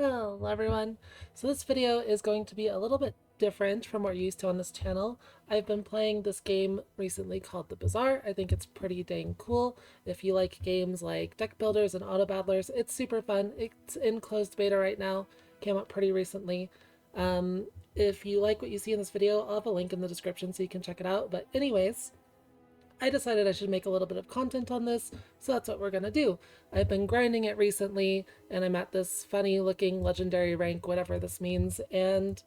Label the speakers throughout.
Speaker 1: Hello everyone. So this video is going to be a little bit different from what you're used to on this channel. I've been playing this game recently called the Bazaar. I think it's pretty dang cool. If you like games like deck builders and auto battlers, it's super fun. It's in closed beta right now. Came out pretty recently. If you like what you see in this video, I'll have a link in the description so you can check it out. But anyways, I decided I should make a little bit of content on this, so that's what we're gonna do. I've been grinding it recently, and I'm at this funny looking legendary rank, whatever this means, and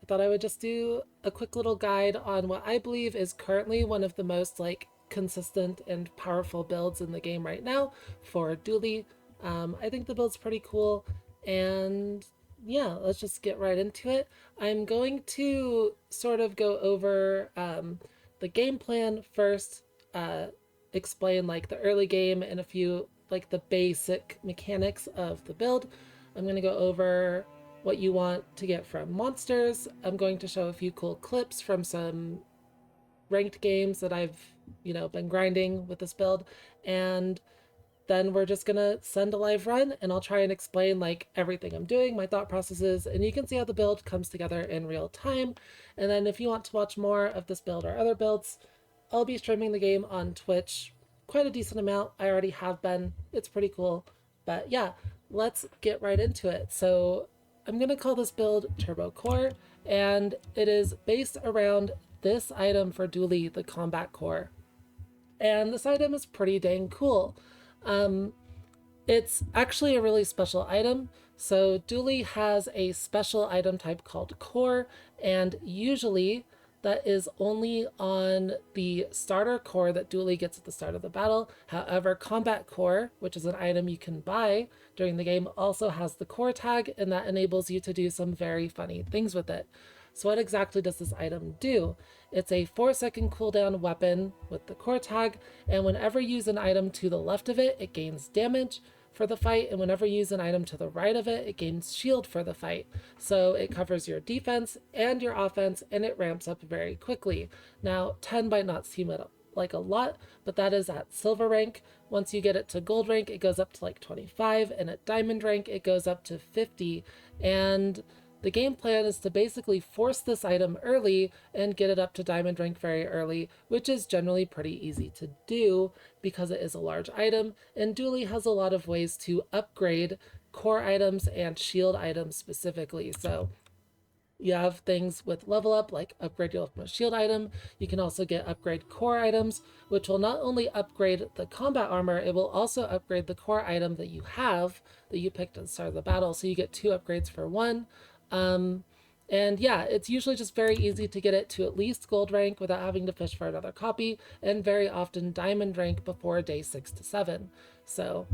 Speaker 1: I thought I would just do a quick little guide on what I believe is currently one of the most consistent and powerful builds in the game right now for Dooley. I think the build's pretty cool, and yeah, let's just get right into it. I'm going to sort of go over the game plan first, uh, explain like the early game and a few like the basic mechanics of the build. I'm going to go over what you want to get from monsters. I'm going to show a few cool clips from some ranked games that I've, been grinding with this build. And then we're just gonna send a live run and I'll try and explain like everything I'm doing, my thought processes, and you can see how the build comes together in real time. And then if you want to watch more of this build or other builds, I'll be streaming the game on Twitch quite a decent amount. I already have been. It's pretty cool. But yeah, let's get right into it. So I'm going to call this build Turbo Core, and it is based around this item for Dooley, the Combat Core. And this item is pretty dang cool. It's actually a really special item. So Dooley has a special item type called Core, and usually that is only on the starter core that Dooley gets at the start of the battle. However, Combat Core, which is an item you can buy during the game, also has the core tag, and that enables you to do some very funny things with it. So what exactly does this item do? It's a 4-second cooldown weapon with the core tag, and whenever you use an item to the left of it, it gains damage for the fight, and whenever you use an item to the right of it, it gains shield for the fight. So it covers your defense and your offense, and it ramps up very quickly. Now, 10 might not seem like a lot, but that is at silver rank. Once you get it to gold rank, it goes up to like 25, and at diamond rank, it goes up to 50. And the game plan is to basically force this item early and get it up to diamond rank very early, which is generally pretty easy to do because it is a large item, and Dooley has a lot of ways to upgrade core items and shield items specifically. So you have things with level up, like upgrade your most shield item. You can also get upgrade core items, which will not only upgrade the combat armor, it will also upgrade the core item that you have that you picked at the start of the battle. So you get 2 upgrades for 1. And yeah, it's usually just very easy to get it to at least gold rank without having to fish for another copy, and very often diamond rank before day 6 to 7. So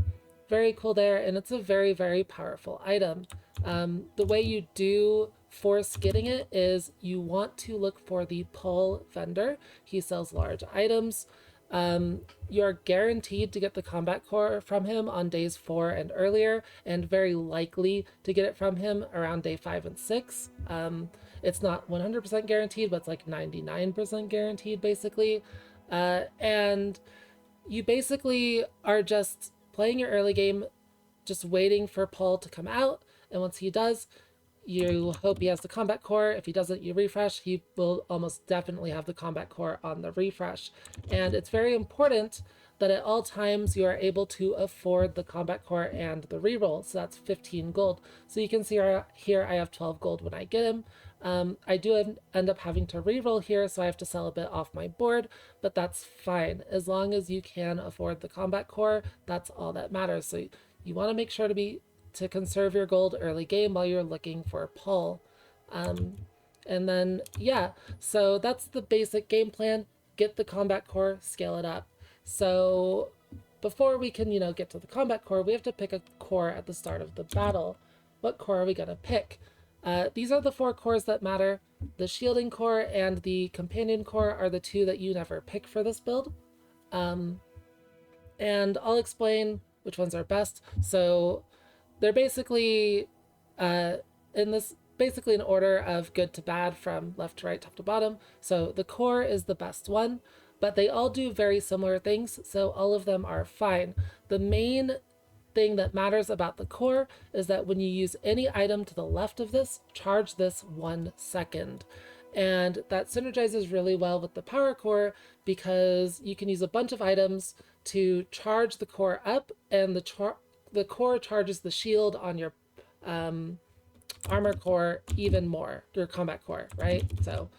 Speaker 1: very cool there, and it's a very, very powerful item. The way you do force getting it is you want to look for the pull vendor. He sells large items. You're guaranteed to get the combat core from him on days 4 and earlier, and very likely to get it from him around day 5 and 6. It's not 100% guaranteed, but it's like 99% guaranteed basically. And you basically are just playing your early game, just waiting for Paul to come out, and once he does, you hope he has the combat core. If he doesn't, you refresh. He will almost definitely have the combat core on the refresh. And it's very important that at all times you are able to afford the combat core and the reroll. So that's 15 gold. So you can see here I have 12 gold when I get him. I do end up having to reroll here, so I have to sell a bit off my board, but that's fine. As long as you can afford the combat core, that's all that matters. So you want to make sure to conserve your gold early game while you're looking for a pull. And then, yeah, so that's the basic game plan. Get the combat core, scale it up. So before we can, get to the combat core, we have to pick a core at the start of the battle. What core are we going to pick? These are the 4 cores that matter. The shielding core and the companion core are the 2 that you never pick for this build. And I'll explain which ones are best. So they're basically basically in order of good to bad from left to right, top to bottom. So the core is the best one, but they all do very similar things, so all of them are fine. The main thing that matters about the core is that when you use any item to the left of this, charge this 1 second. And that synergizes really well with the power core because you can use a bunch of items to charge the core up, and the core charges the shield on your armor core even more, your combat core, right? So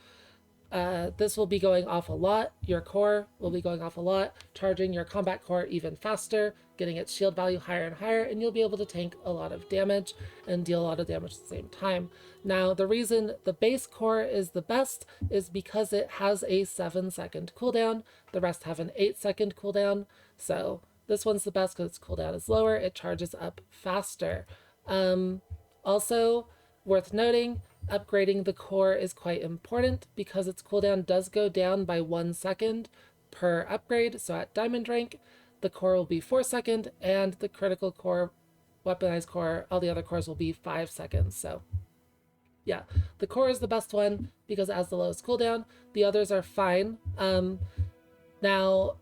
Speaker 1: this will be going off a lot. Your core will be going off a lot, charging your combat core even faster, getting its shield value higher and higher, and you'll be able to tank a lot of damage and deal a lot of damage at the same time. Now, the reason the base core is the best is because it has a 7-second cooldown. The rest have an 8-second cooldown. So this one's the best because its cooldown is lower. It charges up faster. Also, worth noting, upgrading the core is quite important because its cooldown does go down by 1 second per upgrade. So at diamond rank, the core will be 4 seconds, and the critical core, weaponized core, all the other cores will be 5 seconds. So yeah, the core is the best one because it has the lowest cooldown. The others are fine. Now,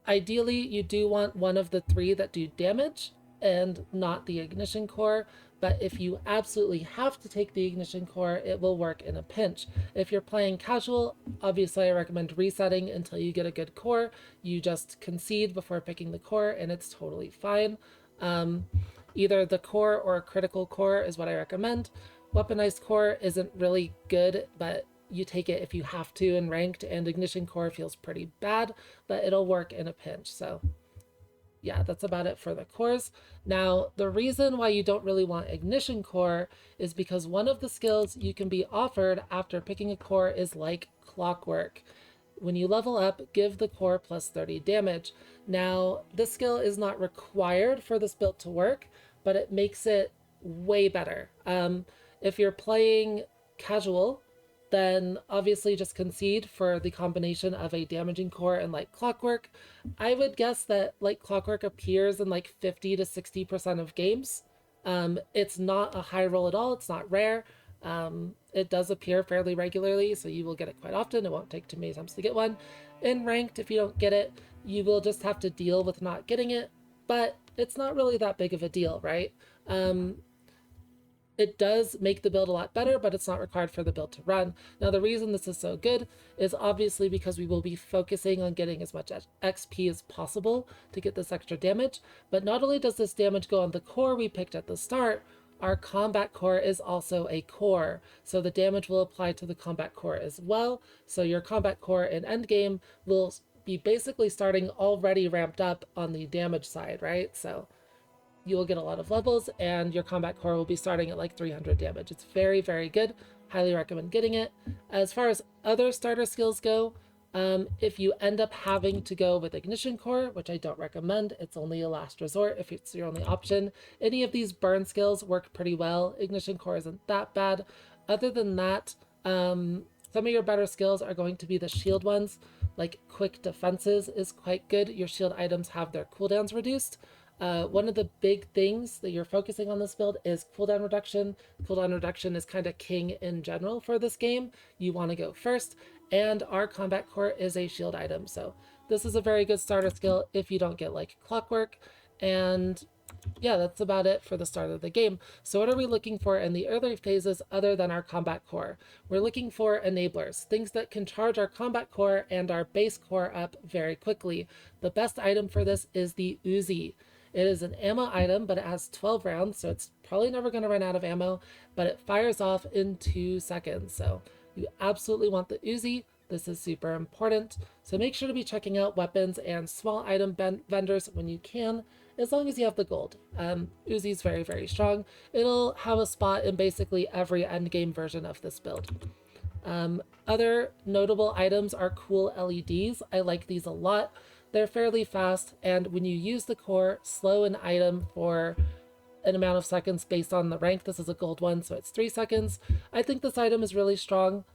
Speaker 1: ideally, you do want one of the 3 that do damage and not the ignition core. But if you absolutely have to take the ignition core, it will work in a pinch. If you're playing casual, obviously I recommend resetting until you get a good core. You just concede before picking the core, and it's totally fine. Either the core or a critical core is what I recommend. Weaponized core isn't really good, but you take it if you have to in ranked, and ignition core feels pretty bad, but it'll work in a pinch. So yeah, that's about it for the cores. Now, the reason why you don't really want ignition core is because one of the skills you can be offered after picking a core is like clockwork. When you level up, give the core plus 30 damage. Now, this skill is not required for this build to work, but it makes it way better. If you're playing casual, then obviously just concede for the combination of a damaging core and like clockwork. I would guess that like clockwork appears in like 50 to 60% of games. It's not a high roll at all. It's not rare. It does appear fairly regularly, so you will get it quite often. It won't take too many times to get one. In ranked, if you don't get it, you will just have to deal with not getting it, but it's not really that big of a deal, right? It does make the build a lot better, but it's not required for the build to run. Now, the reason this is so good is obviously because we will be focusing on getting as much XP as possible to get this extra damage. But not only does this damage go on the core we picked at the start, our combat core is also a core. So the damage will apply to the combat core as well. So your combat core in endgame will be basically starting already ramped up on the damage side, right? So you will get a lot of levels, and your combat core will be starting at like 300 damage. It's very, very good. Highly recommend getting it. As far as other starter skills go, if you end up having to go with ignition core, which I don't recommend, it's only a last resort if it's your only option. Any of these burn skills work pretty well. Ignition core isn't that bad. Other than that, some of your better skills are going to be the shield ones. Like quick defenses is quite good. Your shield items have their cooldowns reduced. One of the big things that you're focusing on this build is cooldown reduction. Cooldown reduction is kind of king in general for this game. You want to go first, and our combat core is a shield item. So this is a very good starter skill if you don't get like clockwork. And yeah, that's about it for the start of the game. So what are we looking for in the early phases other than our combat core? We're looking for enablers, things that can charge our combat core and our base core up very quickly. The best item for this is the Uzi. It is an ammo item, but it has 12 rounds, so it's probably never going to run out of ammo, but it fires off in 2 seconds. So you absolutely want the Uzi. This is super important. So make sure to be checking out weapons and small item vendors when you can, as long as you have the gold. Uzi is very, very strong. It'll have a spot in basically every endgame version of this build. Other notable items are cool LEDs. I like these a lot. They're fairly fast, and when you use the core, slow an item for an amount of seconds based on the rank. This is a gold one, so it's 3 seconds. I think this item is really strong.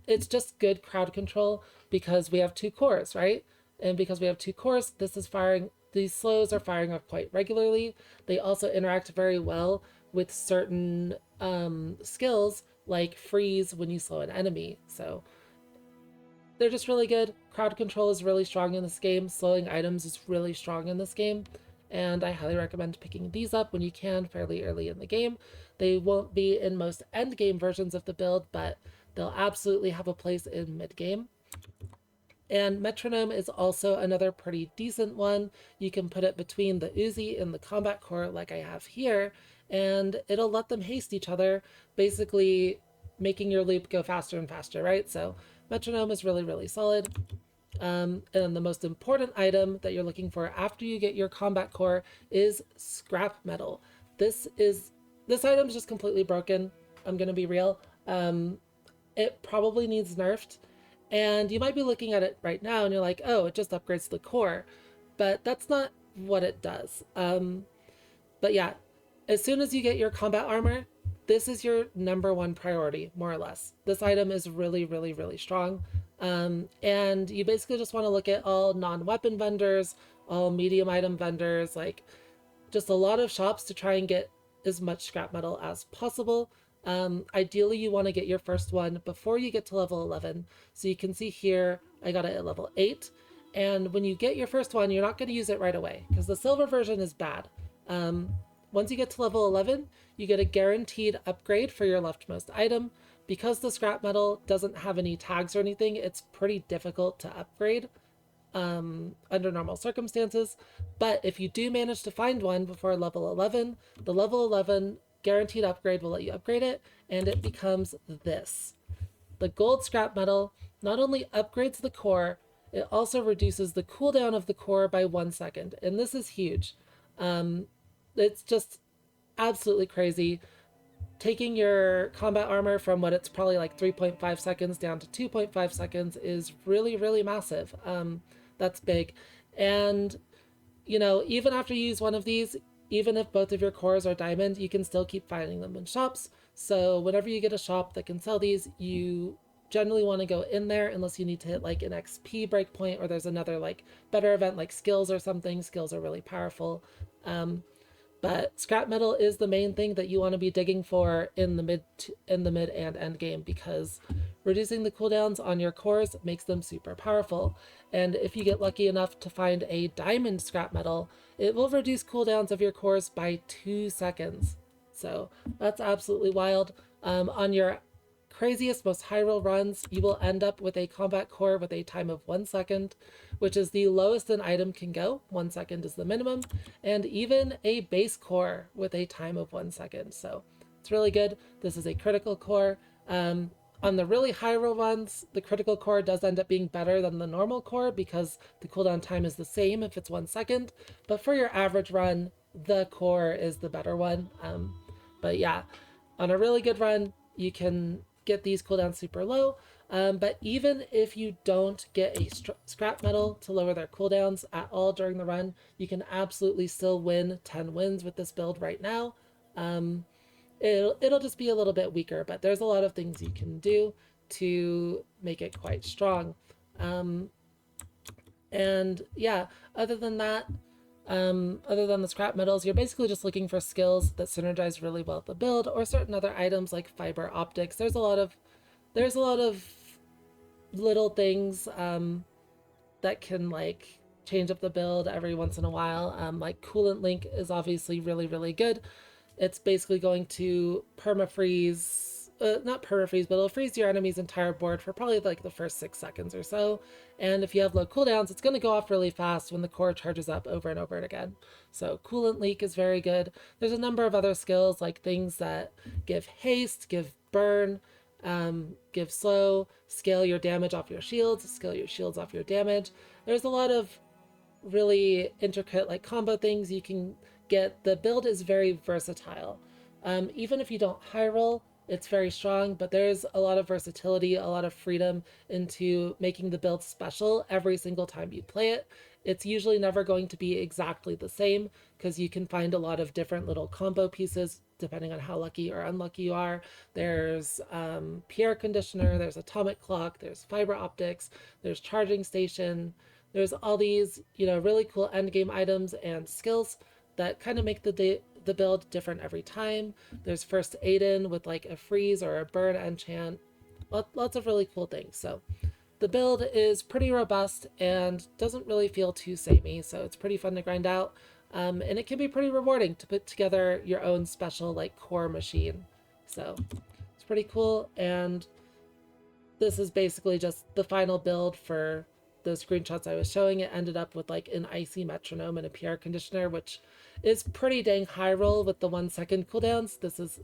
Speaker 1: It's just good crowd control because we have 2 cores, right? And because we have 2 cores, these slows are firing off quite regularly. They also interact very well with certain skills like freeze when you slow an enemy. So they're just really good. Crowd control is really strong in this game. Slowing items is really strong in this game. and I highly recommend picking these up when you can fairly early in the game. They won't be in most end game versions of the build, but they'll absolutely have a place in mid game. And Metronome is also another pretty decent one. You can put it between the Uzi and the Combat Core like I have here, and it'll let them haste each other, basically making your loop go faster and faster, right? So Metronome is really, really solid. And the most important item that you're looking for after you get your Combat Core is scrap metal. This item is just completely broken. I'm gonna be real. It probably needs nerfed. And you might be looking at it right now and you're like, oh, it just upgrades the core. But that's not what it does. But yeah, as soon as you get your combat armor, this is your number one priority, more or less. This item is really, really, really strong. And you basically just want to look at all non-weapon vendors, all medium item vendors, like just a lot of shops to try and get as much scrap metal as possible. Ideally, you want to get your first one before you get to level 11. So you can see here, I got it at level 8. And when you get your first one, you're not going to use it right away because the silver version is bad. Once you get to level 11, you get a guaranteed upgrade for your leftmost item. Because the scrap metal doesn't have any tags or anything, it's pretty difficult to upgrade under normal circumstances. But if you do manage to find one before level 11, the level 11 guaranteed upgrade will let you upgrade it, and it becomes this. The gold scrap metal not only upgrades the core, it also reduces the cooldown of the core by 1 second, and this is huge. It's just absolutely crazy. Taking your combat armor from what it's probably like 3.5 seconds down to 2.5 seconds is really, really massive. That's big. And, you know, even after you use one of these, even if both of your cores are diamond, you can still keep finding them in shops. So whenever you get a shop that can sell these, you generally want to go in there unless you need to hit like an XP breakpoint or there's another like better event like skills or something. Skills are really powerful. But scrap metal is the main thing that you want to be digging for in the mid and end game because reducing the cooldowns on your cores makes them super powerful. And if you get lucky enough to find a diamond scrap metal, it will reduce cooldowns of your cores by 2 seconds. So that's absolutely wild. On your craziest, most high roll runs, you will end up with a combat core with a time of 1 second, which is the lowest an item can go. 1 second is the minimum, and even a base core with a time of 1 second. So it's really good. This is a critical core. On the really high roll ones, the critical core does end up being better than the normal core because the cooldown time is the same if it's 1 second. But for your average run, the core is the better one. But yeah, on a really good run, you can get these cooldowns super low. But even if you don't get a scrap metal to lower their cooldowns at all during the run, you can absolutely still win 10 wins with this build right now. It'll just be a little bit weaker, but there's a lot of things you can do to make it quite strong. And yeah, other than that, other than the scrap metals, you're basically just looking for skills that synergize really well with the build or certain other items like fiber optics. There's a lot of little things that can like change up the build every once in a while. Like Coolant Link is obviously really, really good. It's basically going to permafreeze, not permafreeze, but it'll freeze your enemy's entire board for probably like the first 6 seconds or so. And if you have low cooldowns, it's going to go off really fast when the core charges up over and over again. So Coolant Leak is very good. There's a number of other skills like things that give haste, give burn, give slow, scale your damage off your shields, scale your shields off your damage. There's a lot of really intricate like combo things you can get. The build is very versatile. Even if you don't high roll, it's very strong, but there's a lot of versatility, a lot of freedom into making the build special every single time you play it. It's usually never going to be exactly the same because you can find a lot of different little combo pieces depending on how lucky or unlucky you are. There's Pierre Conditioner, there's Atomic Clock, there's Fiber Optics, there's Charging Station. There's all these, you know, really cool endgame items and skills that kind of make the build different every time. There's First Aiden with like a freeze or a burn enchant. Lots of really cool things. So the build is pretty robust and doesn't really feel too samey, so it's pretty fun to grind out. And it can be pretty rewarding to put together your own special like core machine. So it's pretty cool. And this is basically just the final build for the screenshots I was showing. It ended up with like an icy metronome and a PR conditioner, which is pretty dang high roll with the 1 second cooldowns. This is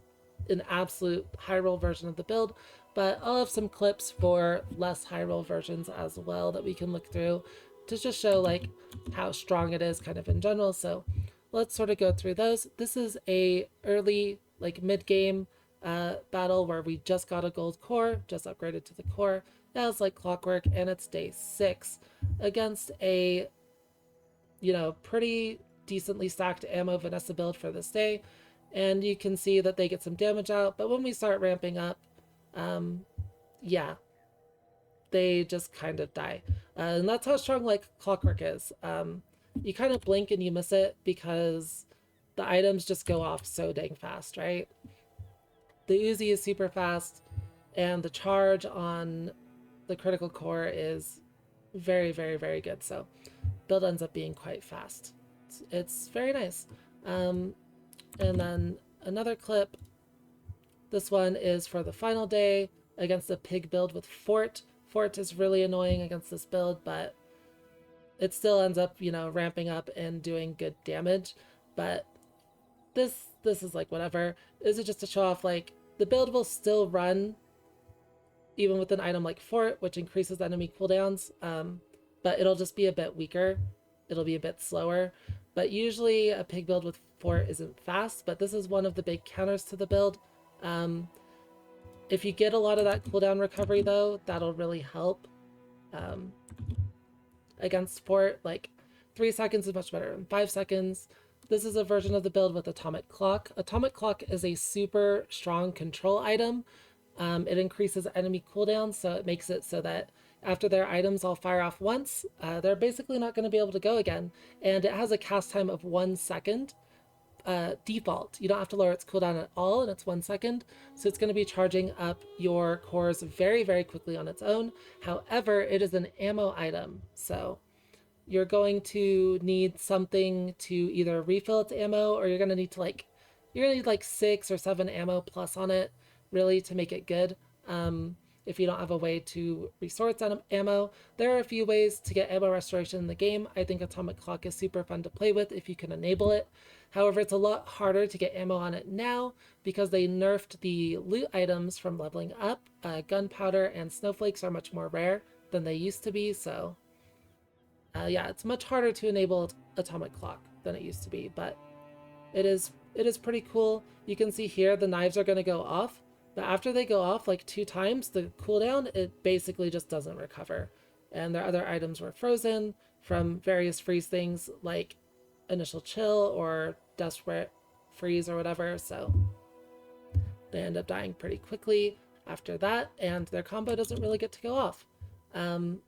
Speaker 1: an absolute high roll version of the build, but I'll have some clips for less high roll versions as well that we can look through to just show like how strong it is kind of in general. So let's sort of go through those. This is a early like mid game battle where we just got a gold core, just upgraded to the core. That was like clockwork, and it's day 6 against a, you know, pretty decently stacked ammo Vanessa build for this day. And you can see that they get some damage out, but when we start ramping up, yeah, they just kind of die. And that's how strong like clockwork is. You kind of blink and you miss it because the items just go off so dang fast, right? The Uzi is super fast, and the charge on the critical core is very, very, very good. So build ends up being quite fast. It's very nice. And then another clip. This one is for the final day against a pig build with Fort. Fort is really annoying against this build, but it still ends up, you know, ramping up and doing good damage. But this is like whatever. Is it just to show off like the build will still run even with an item like Fort, which increases enemy cooldowns, but it'll just be a bit weaker. It'll be a bit slower. But usually a pig build with Fort isn't fast, but this is one of the big counters to the build. If you get a lot of that cooldown recovery though, that'll really help against Fort. Like 3 seconds is much better than 5 seconds. This is a version of the build with Atomic Clock. Atomic Clock is a super strong control item. It increases enemy cooldown, so it makes it so that after their items all fire off once, they're basically not going to be able to go again. And it has a cast time of 1 second default. You don't have to lower its cooldown at all, and it's 1 second. So it's going to be charging up your cores very, very quickly on its own. However, it is an ammo item, so you're going to need something to either refill its ammo, or you're going to need to like 6 or 7 ammo plus on it really to make it good. If you don't have a way to restore its ammo, there are a few ways to get ammo restoration in the game. I think Atomic Clock is super fun to play with if you can enable it. However, it's a lot harder to get ammo on it now because they nerfed the loot items from leveling up. Gunpowder and snowflakes are much more rare than they used to be, so yeah, it's much harder to enable Atomic Clock than it used to be, but it is pretty cool. You can see here the knives are going to go off, but after they go off like 2 times, the cooldown, it basically just doesn't recover. And their other items were frozen from various freeze things like Initial Chill or Desperate Freeze or whatever, so they end up dying pretty quickly after that, and their combo doesn't really get to go off. Then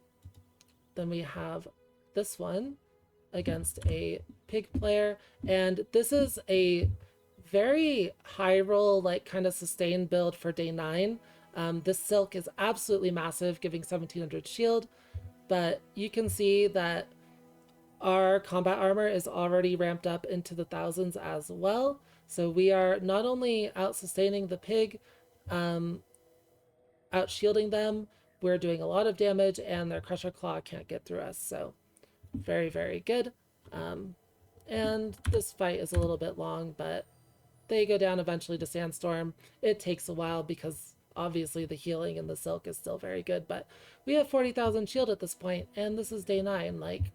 Speaker 1: we have this one against a pig player, and this is a very high roll, like kind of sustained build for day 9. This silk is absolutely massive, giving 1700 shield, but you can see that our combat armor is already ramped up into the thousands as well. So we are not only out sustaining the pig, out shielding them, we're doing a lot of damage, and their Crusher Claw can't get through us. So very, very good. And this fight is a little bit long, but they go down eventually to Sandstorm. It takes a while because obviously the healing and the silk is still very good, but we have 40,000 shield at this point, and this is day 9, like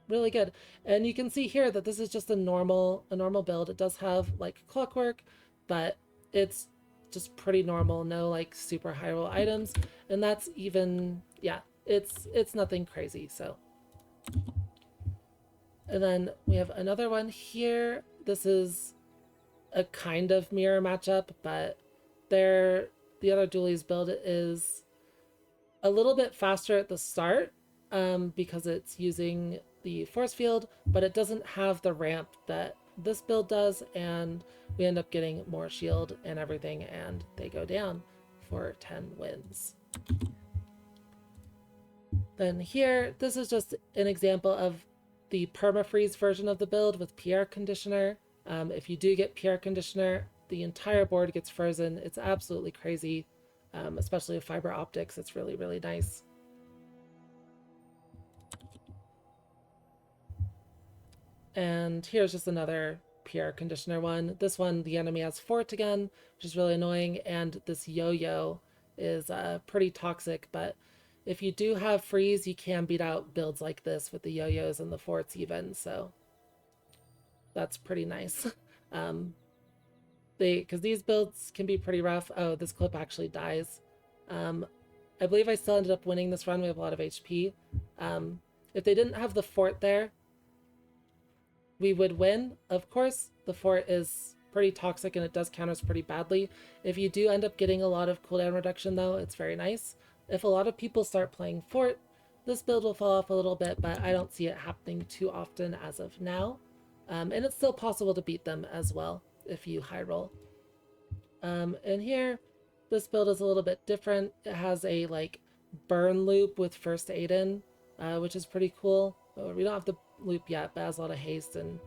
Speaker 1: really good. And you can see here that this is just a normal build. It does have like clockwork, but it's just pretty normal, no like super high roll items, and that's even, yeah, it's nothing crazy. So, and then we have another one here. This is a kind of mirror matchup, but the other Dooley's build is a little bit faster at the start because it's using the force field, but it doesn't have the ramp that this build does, and we end up getting more shield and everything, and they go down for 10 wins. Then here, this is just an example of the permafreeze version of the build with Pierre Conditioner. If you do get Pierre Conditioner, the entire board gets frozen. It's absolutely crazy, especially with fiber optics. It's really, really nice. And here's just another Pierre Conditioner one. This one, the enemy has fort again, which is really annoying, and this yo-yo is pretty toxic, but if you do have freeze, you can beat out builds like this with the yo-yos and the forts even, so that's pretty nice. Because these builds can be pretty rough. Oh, this clip actually dies. I believe I still ended up winning this run. We have a lot of HP. If they didn't have the fort there, we would win. Of course, the fort is pretty toxic and it does counters pretty badly. If you do end up getting a lot of cooldown reduction though, it's very nice. If a lot of people start playing fort, this build will fall off a little bit, but I don't see it happening too often as of now. And it's still possible to beat them as well if you high roll. And here, this build is a little bit different. It has a like burn loop with first aid in, which is pretty cool. We don't have the loop yet, but it has a lot of haste. And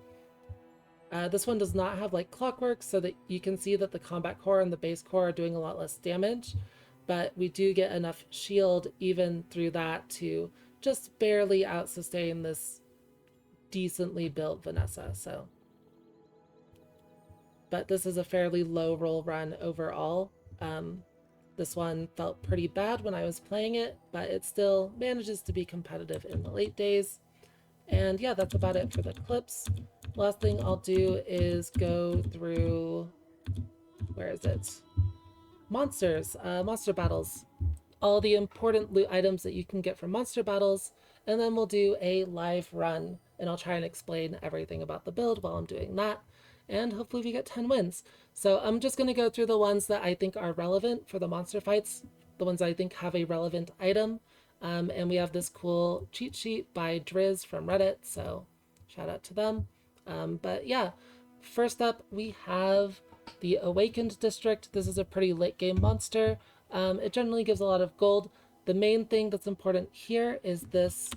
Speaker 1: this one does not have like clockwork, so that you can see that the combat core and the base core are doing a lot less damage, but we do get enough shield even through that to just barely out sustain this decently built Vanessa. So, but this is a fairly low roll run overall. This one felt pretty bad when I was playing it, but it still manages to be competitive in the late days. And yeah, that's about it for the clips. Last thing I'll do is go through, where is it? Monsters, monster battles. All the important loot items that you can get from monster battles, and then we'll do a live run, and I'll try and explain everything about the build while I'm doing that, and hopefully we get 10 wins. So I'm just going to go through the ones that I think are relevant for the monster fights, the ones I think have a relevant item. And we have this cool cheat sheet by Driz from Reddit, so shout out to them. But yeah, first up we have the Awakened District. This is a pretty late game monster. It generally gives a lot of gold. The main thing that's important here is this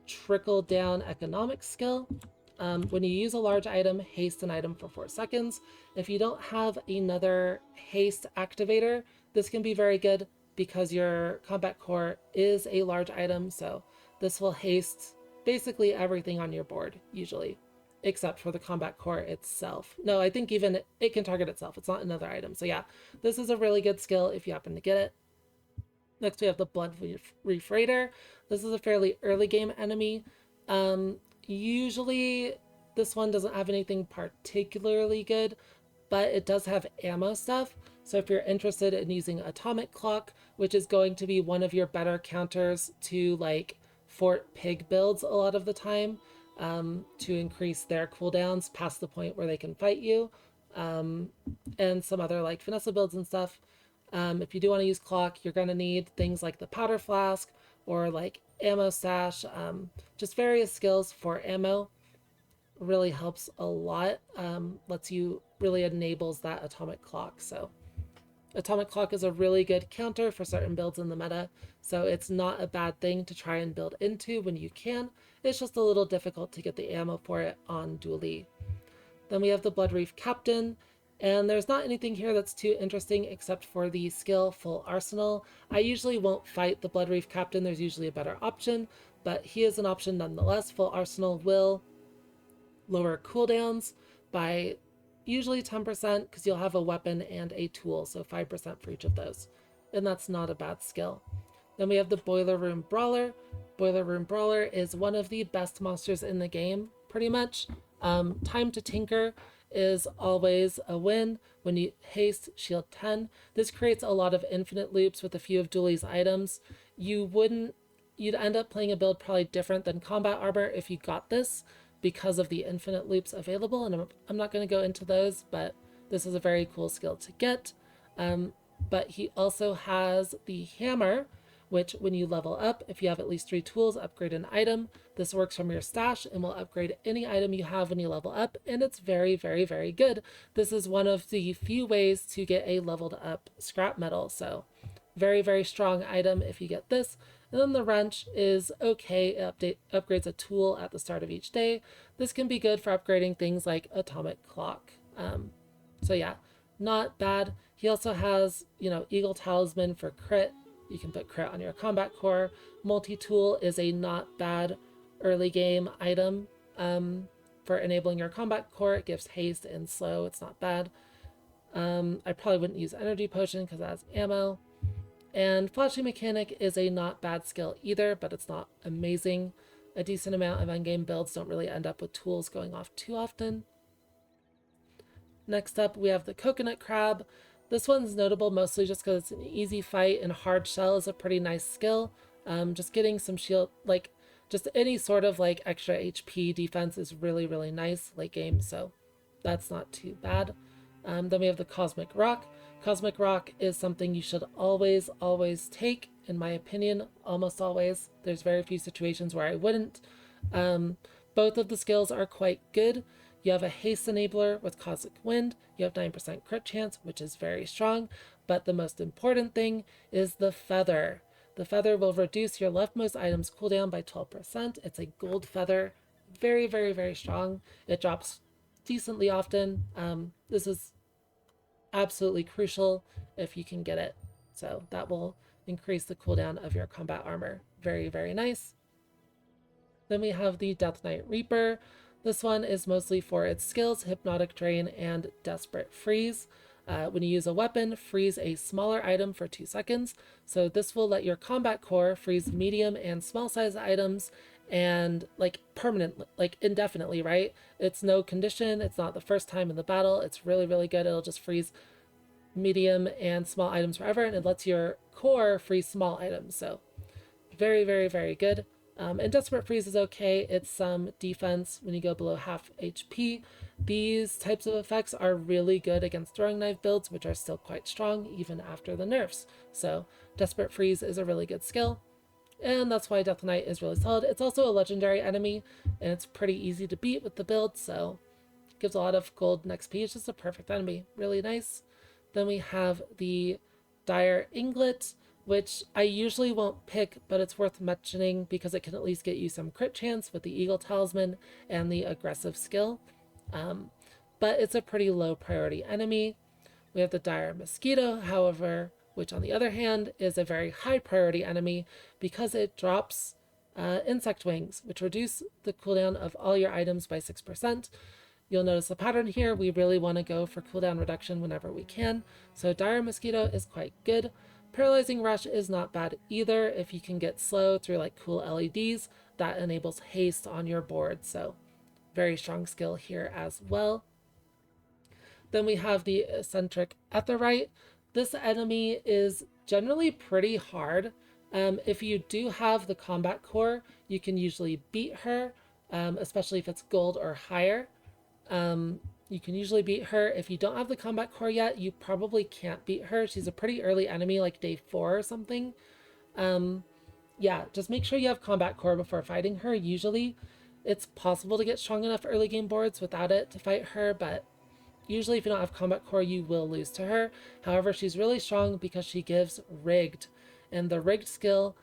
Speaker 1: trickle down economic skill. When you use a large item, haste an item for 4 seconds. If you don't have another haste activator, this can be very good because your combat core is a large item, so this will haste basically everything on your board, usually, except for the combat core itself. No, I think even it can target itself. It's not another item. So yeah, this is a really good skill if you happen to get it. Next, we have the Blood Reef Raider. This is a fairly early game enemy. Usually, this one doesn't have anything particularly good, but it does have ammo stuff. So if you're interested in using Atomic Clock, which is going to be one of your better counters to like Fort Pig builds a lot of the time, to increase their cooldowns past the point where they can fight you, and some other like Vanessa builds and stuff. If you do want to use Clock, you're going to need things like the Powder Flask or like Ammo Stash, just various skills for ammo. Really helps a lot, lets you, really enables that Atomic Clock. So Atomic Clock is a really good counter for certain builds in the meta, so it's not a bad thing to try and build into when you can. It's just a little difficult to get the ammo for it on Dooley. Then we have the Blood Reef Captain, and there's not anything here that's too interesting except for the skill Full Arsenal. I usually won't fight the Blood Reef Captain, there's usually a better option, but he is an option nonetheless. Full Arsenal will lower cooldowns by usually 10% because you'll have a weapon and a tool, so 5% for each of those. And that's not a bad skill. Then we have the Boiler Room Brawler. Boiler Room Brawler is one of the best monsters in the game, pretty much. Time to Tinker is always a win. When you haste, shield 10. This creates a lot of infinite loops with a few of Dooley's items. You'd end up playing a build probably different than Combat Armor if you got this, because of the infinite loops available, and I'm not going to go into those, but this is a very cool skill to get. But he also has the Hammer, which when you level up, if you have at least 3 tools, upgrade an item. This works from your stash and will upgrade any item you have when you level up, and it's very, very, very good. This is one of the few ways to get a leveled up scrap metal, so very, very strong item if you get this. And then the wrench is okay. It upgrades a tool at the start of each day. This can be good for upgrading things like atomic clock. So yeah, not bad. He also has, Eagle Talisman for crit. You can put crit on your combat core. Multi-tool is a not bad early game item for enabling your combat core. It gives haste and slow. It's not bad. I probably wouldn't use energy potion because that's ammo. And flashing mechanic is a not bad skill either, but it's not amazing. A decent amount of endgame builds don't really end up with tools going off too often. Next up, we have the coconut crab. This one's notable mostly just because it's an easy fight, and hard shell is a pretty nice skill. Just getting some shield, just any sort of extra HP defense is really, really nice late game, so that's not too bad. Then we have the cosmic rock. Cosmic rock is something you should always, always take, in my opinion, almost always. There's very few situations where I wouldn't. Both of the skills are quite good. You have a haste enabler with cosmic wind. You have 9% crit chance, which is very strong. But the most important thing is the feather. The feather will reduce your leftmost item's cooldown by 12%. It's a gold feather. Very, very, very strong. It drops decently often. This is absolutely crucial if you can get it. So that will increase the cooldown of your combat armor. Very, very nice. Then we have the Death Knight Reaper. This one is mostly for its skills, Hypnotic Drain and Desperate Freeze. When you use a weapon, freeze a smaller item for 2 seconds. So this will let your combat core freeze medium and small size items and permanently, indefinitely, right? It's no condition. It's not the first time in the battle. It's really, really good. It'll just freeze medium and small items forever, and it lets your core freeze small items. So very, very, very good. And Desperate Freeze is okay. It's some defense when you go below half HP. These types of effects are really good against throwing knife builds, which are still quite strong even after the nerfs. So Desperate Freeze is a really good skill, and that's why Death Knight is really solid. It's also a legendary enemy, and it's pretty easy to beat with the build, so it gives a lot of gold and XP. It's just a perfect enemy. Really nice. Then we have the Dire Inglet, which I usually won't pick, but it's worth mentioning because it can at least get you some crit chance with the Eagle Talisman and the aggressive skill. But it's a pretty low priority enemy. We have the Dire Mosquito, however, which on the other hand is a very high priority enemy because it drops insect wings, which reduce the cooldown of all your items by 6%. You'll notice the pattern here. We really want to go for cooldown reduction whenever we can. So Dire Mosquito is quite good. Paralyzing Rush is not bad either. If you can get slow through cool LEDs, that enables haste on your board. So very strong skill here as well. Then we have the Eccentric Etherite. This enemy is generally pretty hard. If you do have the combat core, you can usually beat her, especially if it's gold or higher. You can usually beat her. If you don't have the combat core yet, you probably can't beat her. She's a pretty early enemy, like day 4 or something. Yeah, just make sure you have combat core before fighting her. Usually it's possible to get strong enough early game boards without it to fight her, but usually if you don't have combat core, you will lose to her. However, she's really strong because she gives rigged, and the rigged skill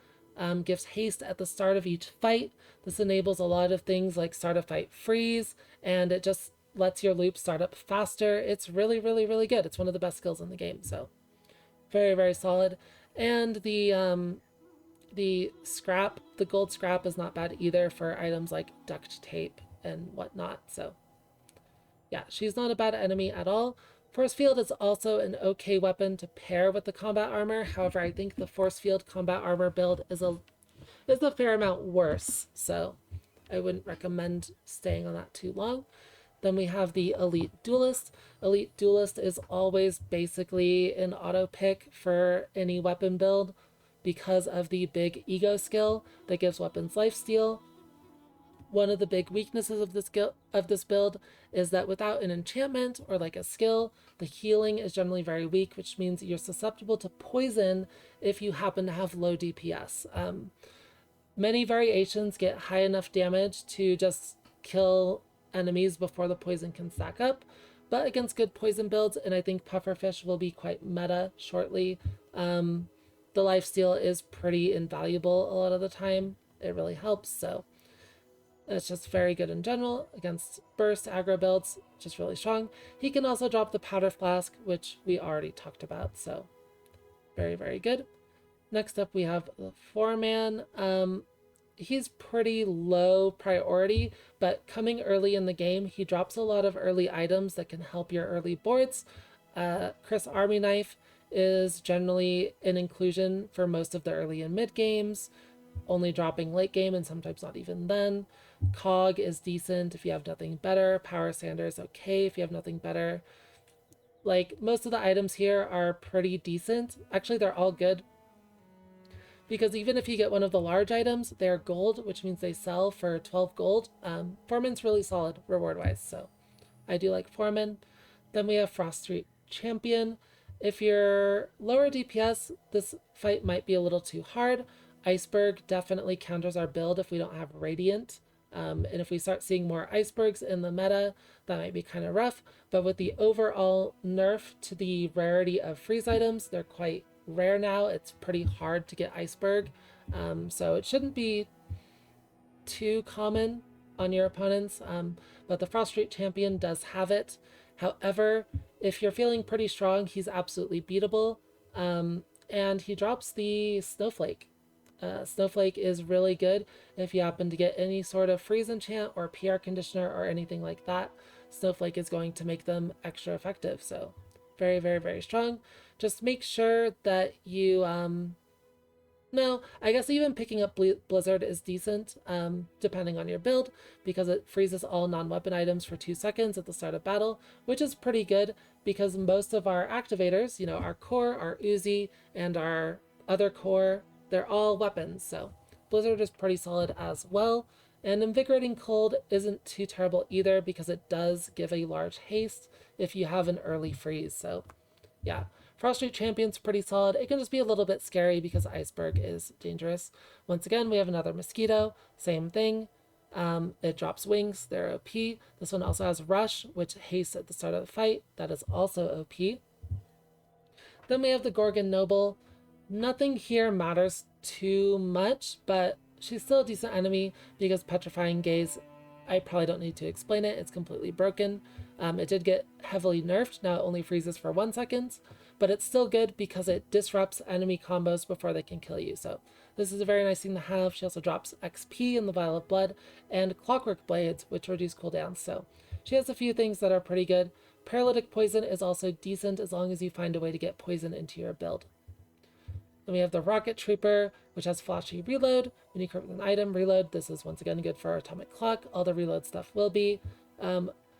Speaker 1: gives haste at the start of each fight. This enables a lot of things like start a fight freeze, and it just lets your loop start up faster. It's really, really, really good. It's one of the best skills in the game, so very, very solid. And the scrap, the gold scrap is not bad either for items like duct tape and whatnot. So yeah, she's not a bad enemy at all. Force field is also an okay weapon to pair with the combat armor. However, I think the force field combat armor build is a fair amount worse, so I wouldn't recommend staying on that too long. Then we have the Elite Duelist. Elite Duelist is always basically an auto pick for any weapon build because of the big ego skill that gives weapons lifesteal. One of the big weaknesses of this build is that without an enchantment or a skill, the healing is generally very weak, which means you're susceptible to poison if you happen to have low DPS. Many variations get high enough damage to just kill enemies before the poison can stack up, but against good poison builds, and I think Pufferfish will be quite meta shortly, the lifesteal is pretty invaluable a lot of the time. It really helps, so it's just very good in general against burst aggro builds, just really strong. He can also drop the powder flask, which we already talked about, so very, very good. Next up, we have the 4-man. He's pretty low priority, but coming early in the game, he drops a lot of early items that can help your early boards. Chris Army Knife is generally an inclusion for most of the early and mid games, only dropping late game and sometimes not even then. Cog is decent if you have nothing better. Power Sander is okay if you have nothing better. Like, most of the items here are pretty decent. Actually, they're all good, because even if you get one of the large items, they're gold, which means they sell for 12 gold. Foreman's really solid reward-wise, so I do like Foreman. Then we have Frost Street Champion. If you're lower DPS, this fight might be a little too hard. Iceberg definitely counters our build if we don't have Radiant. And if we start seeing more icebergs in the meta, that might be kind of rough. But with the overall nerf to the rarity of freeze items, they're quite rare now. It's pretty hard to get iceberg. So it shouldn't be too common on your opponents. But the Frost Street Champion does have it. However, if you're feeling pretty strong, he's absolutely beatable. And he drops the Snowflake. Snowflake is really good if you happen to get any sort of freeze enchant or PR conditioner or anything like that. Snowflake is going to make them extra effective. So very, very, very strong. Just make sure that you no, I guess even picking up Blizzard is decent, depending on your build, because it freezes all non-weapon items for 2 seconds at the start of battle, which is pretty good because most of our activators, you know, our core, our Uzi, and our other core, they're all weapons, so Blizzard is pretty solid as well. And Invigorating Cold isn't too terrible either because it does give a large haste if you have an early freeze, so yeah. Frost Street Champion's pretty solid. It can just be a little bit scary because Iceberg is dangerous. Once again, we have another Mosquito. Same thing. It drops wings. They're OP. This one also has Rush, which hastes at the start of the fight. That is also OP. Then we have the Gorgon Noble. Nothing here matters too much, but she's still a decent enemy because Petrifying Gaze, I probably don't need to explain it. It's completely broken. It did get heavily nerfed. Now it only freezes for 1 second. But it's still good because it disrupts enemy combos before they can kill you. So this is a very nice thing to have. She also drops XP in the Vial of Blood and Clockwork Blades, which reduce cooldowns. So she has a few things that are pretty good. Paralytic Poison is also decent as long as you find a way to get poison into your build. Then we have the Rocket Trooper, which has flashy reload. When you corrupt an item, reload. This is once again good for Atomic Clock. All the reload stuff will be.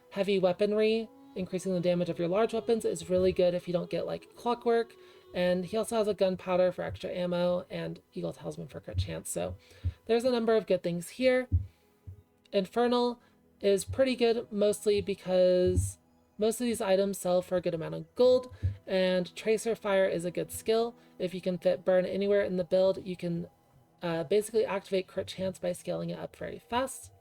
Speaker 1: Heavy Weaponry, increasing the damage of your large weapons, is really good if you don't get like Clockwork. And he also has a Gunpowder for extra ammo and Eagle Talisman for crit chance. So there's a number of good things here. Infernal is pretty good mostly because most of these items sell for a good amount of gold, and Tracer Fire is a good skill. If you can fit burn anywhere in the build, you can basically activate crit chance by scaling it up very fast.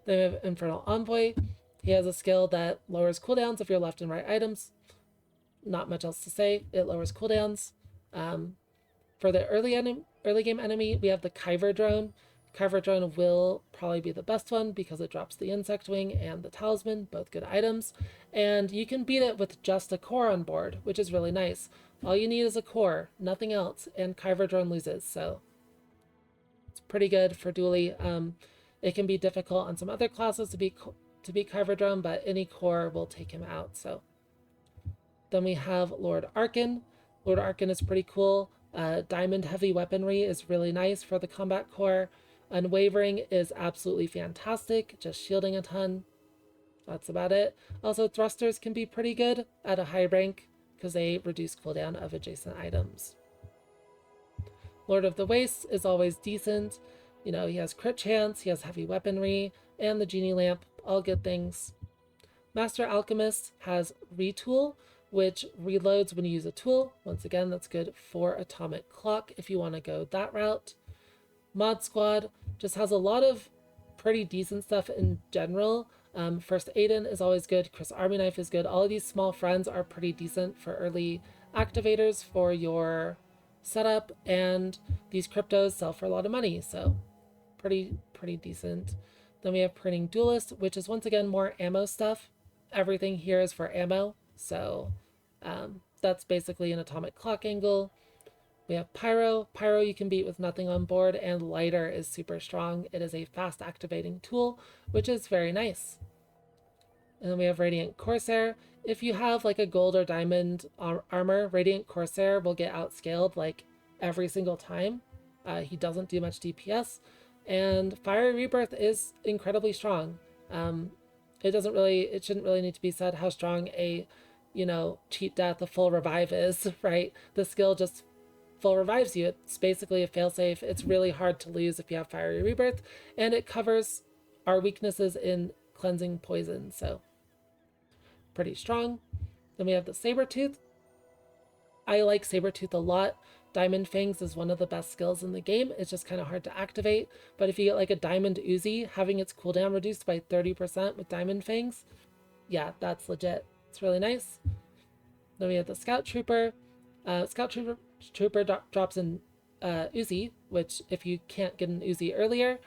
Speaker 1: Then we have Infernal Envoy. He has a skill that lowers cooldowns of your left and right items. Not much else to say. It lowers cooldowns. For the early game enemy, we have the Kyver Drone. Kyver Drone will probably be the best one because it drops the Insect Wing and the Talisman, both good items. And you can beat it with just a core on board, which is really nice. All you need is a core, nothing else, and Kyver Drone loses, so it's pretty good for Dooley. It can be difficult on some other classes to beat Kyver Drone, but any core will take him out. So then we have Lord Arkin. Lord Arkin is pretty cool. Diamond Heavy Weaponry is really nice for the combat core. Unwavering is absolutely fantastic, just shielding a ton. That's about it. Also, thrusters can be pretty good at a high rank because they reduce cooldown of adjacent items. Lord of the Wastes is always decent. You know, he has crit chance, he has heavy weaponry, and the Genie Lamp, all good things. Master Alchemist has Retool, which reloads when you use a tool. Once again, that's good for Atomic Clock if you want to go that route. Mod Squad just has a lot of pretty decent stuff in general. First Aiden is always good. Chris Army Knife is good. All of these small friends are pretty decent for early activators for your setup, and these cryptos sell for a lot of money, so pretty decent. Then we have Printing Duelist, which is once again more ammo stuff. Everything here is for ammo, so that's basically an atomic clock angle. We have Pyro. Pyro you can beat with nothing on board, and Lighter is super strong. It is a fast activating tool, which is very nice. And then we have Radiant Corsair. If you have like a gold or diamond armor, Radiant Corsair will get outscaled like every single time. He doesn't do much DPS, and Fiery Rebirth is incredibly strong. It shouldn't really need to be said how strong a, cheat death, a full revive is, right? The skill just full revives you. It's basically a failsafe. It's really hard to lose if you have Fiery Rebirth, and it covers our weaknesses in cleansing poison, so pretty strong. Then we have the Sabertooth. I like Sabertooth a lot. Diamond Fangs is one of the best skills in the game. It's just kind of hard to activate, but if you get like a Diamond Uzi, having its cooldown reduced by 30% with Diamond Fangs, yeah, that's legit. It's really nice. Then we have the Scout Trooper. Scout Trooper drops in Uzi, which if you can't get an Uzi earlier,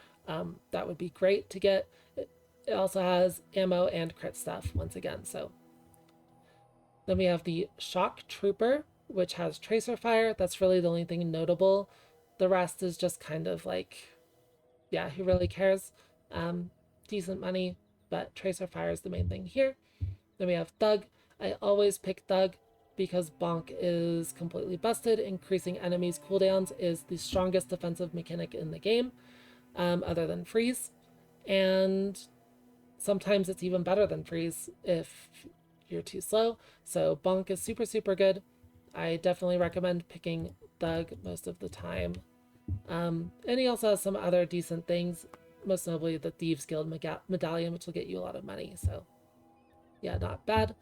Speaker 1: that would be great to get. It also has ammo and crit stuff once again. So then we have the Shock Trooper, which has Tracer Fire. That's really the only thing notable. The rest is just kind of like, yeah, who really cares? Decent money, but Tracer Fire is the main thing here. Then we have Thug. I always pick Thug because Bonk is completely busted. Increasing enemies' cooldowns is the strongest defensive mechanic in the game, other than Freeze. And sometimes it's even better than Freeze if you're too slow. So Bonk is super good. I definitely recommend picking Thug most of the time. And he also has some other decent things, most notably the Thieves Guild medallion, which will get you a lot of money. So yeah, not bad.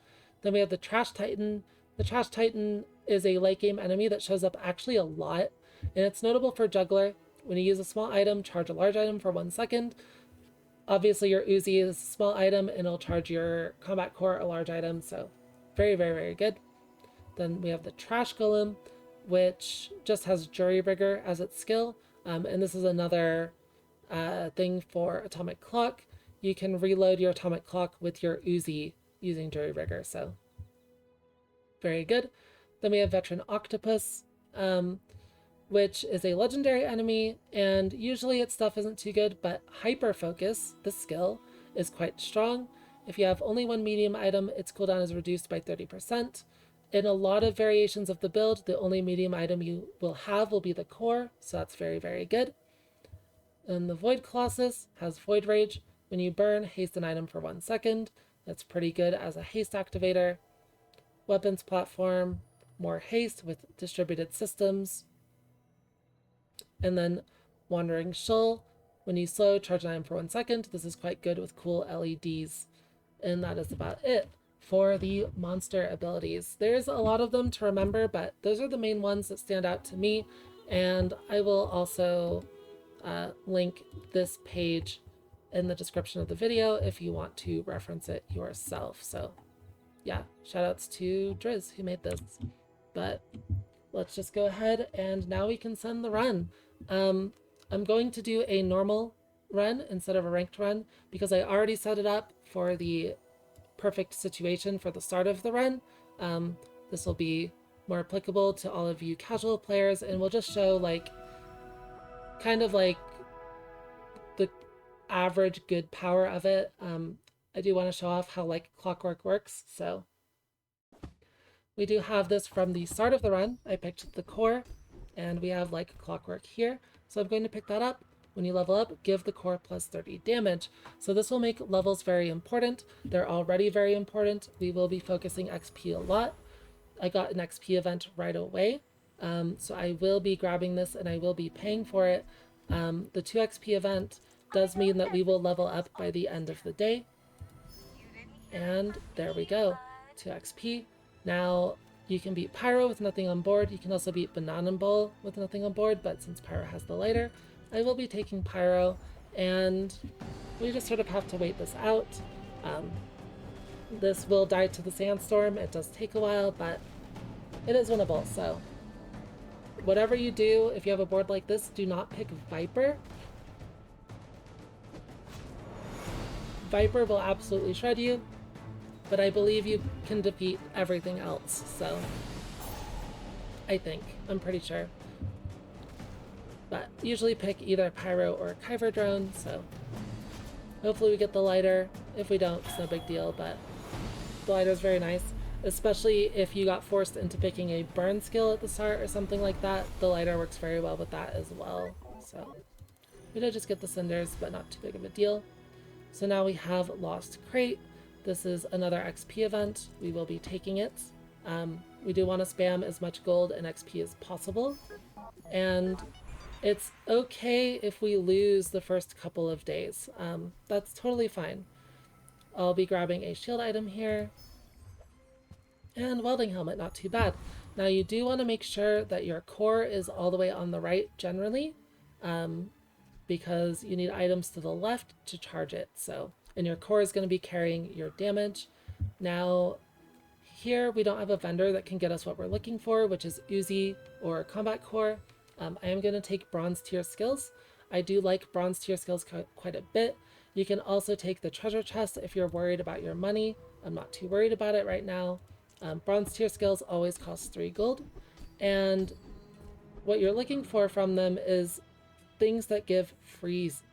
Speaker 1: Then we have the Trash Titan. The Trash Titan is a late game enemy that shows up actually a lot, and it's notable for Juggler. When you use a small item, charge a large item for 1 second. Obviously your Uzi is a small item and it'll charge your Combat Core a large item, so very good. Then we have the Trash Golem, which just has Jury Rigger as its skill, and this is another thing for Atomic Clock. You can reload your Atomic Clock with your Uzi using Jury Rigger, so very good. Then we have Veteran Octopus, which is a legendary enemy, and usually its stuff isn't too good, but Hyper Focus, the skill, is quite strong. If you have only one medium item, its cooldown is reduced by 30%. In a lot of variations of the build, the only medium item you will have will be the core, so that's very good. And the Void Colossus has Void Rage. When you burn, haste an item for 1 second. That's pretty good as a haste activator. Weapons Platform, more haste with distributed systems. And then Wandering Shoal. When you slow, charge an item for 1 second. This is quite good with cool LEDs. And that is about it for the monster abilities. There's a lot of them to remember, but those are the main ones that stand out to me. And I will also link this page in the description of the video if you want to reference it yourself. So yeah, shoutouts to Driz who made this. But let's just go ahead and now we can send the run. I'm going to do a normal run instead of a ranked run because I already set it up for the perfect situation for the start of the run. This will be more applicable to all of you casual players, and we'll just show like kind of like the average good power of it. I do want to show off how like Clockwork works. So we do have this from the start of the run. I picked the core and we have like Clockwork here. So I'm going to pick that up. When you level up, give the core plus 30 damage. So this will make levels very important. They're already very important. We will be focusing XP a lot. I got an XP event right away. So I will be grabbing this and I will be paying for it. The 2 XP event does mean that we will level up by the end of the day. And there we go, 2 XP. Now you can beat Pyro with nothing on board. You can also beat Banana Bowl with nothing on board, but since Pyro has the lighter, I will be taking Pyro, and we just sort of have to wait this out. This will die to the sandstorm. It does take a while, but it is winnable, so whatever you do, if you have a board like this, do not pick Viper. Viper will absolutely shred you, but I believe you can defeat everything else, so I think. I'm pretty sure. But usually pick either Pyro or Kyber Drone, so hopefully we get the lighter. If we don't, it's no big deal, but the lighter is very nice. Especially if you got forced into picking a burn skill at the start or something like that, the lighter works very well with that as well. So we did just get the cinders, but not too big of a deal. So now we have Lost Crate. This is another XP event. We will be taking it. We do want to spam as much gold and XP as possible. And it's okay if we lose the first couple of days. That's totally fine. I'll be grabbing a shield item here. And welding helmet, not too bad. Now you do want to make sure that your core is all the way on the right generally. Because you need items to the left to charge it. So, and your core is going to be carrying your damage. Now, here we don't have a vendor that can get us what we're looking for, which is Uzi or combat core. I am going to take bronze tier skills. I do like bronze tier skills quite a bit. You can also take the treasure chest if you're worried about your money. I'm not too worried about it right now. Bronze tier skills always cost 3 gold. And what you're looking for from them is things that give freeze,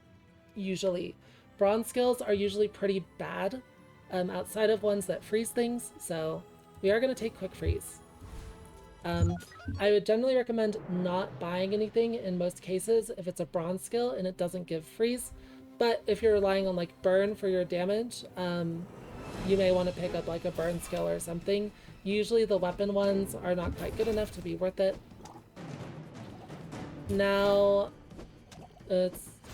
Speaker 1: usually. Bronze skills are usually pretty bad outside of ones that freeze things, so we are going to take quick freeze. I would generally recommend not buying anything in most cases if it's a bronze skill and it doesn't give freeze, but if you're relying on like burn for your damage, you may want to pick up like a burn skill or something. Usually the weapon ones are not quite good enough to be worth it. Now,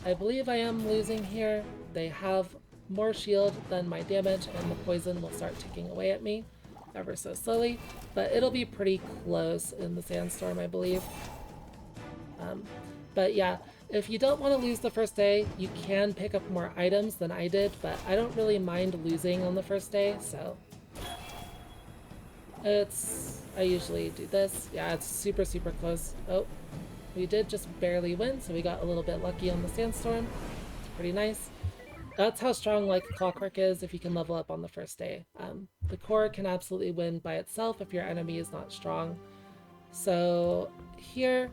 Speaker 1: I believe I am losing here. They have more shield than my damage, and the poison will start ticking away at me ever so slowly, but it'll be pretty close in the sandstorm, I believe. But yeah, if you don't want to lose the first day, you can pick up more items than I did, but I don't really mind losing on the first day, so I usually do this. Yeah, it's super, super close. Oh. We did just barely win, so we got a little bit lucky on the sandstorm. It's pretty nice. That's how strong like Clockwork is if you can level up on the first day. The core can absolutely win by itself if your enemy is not strong. So here,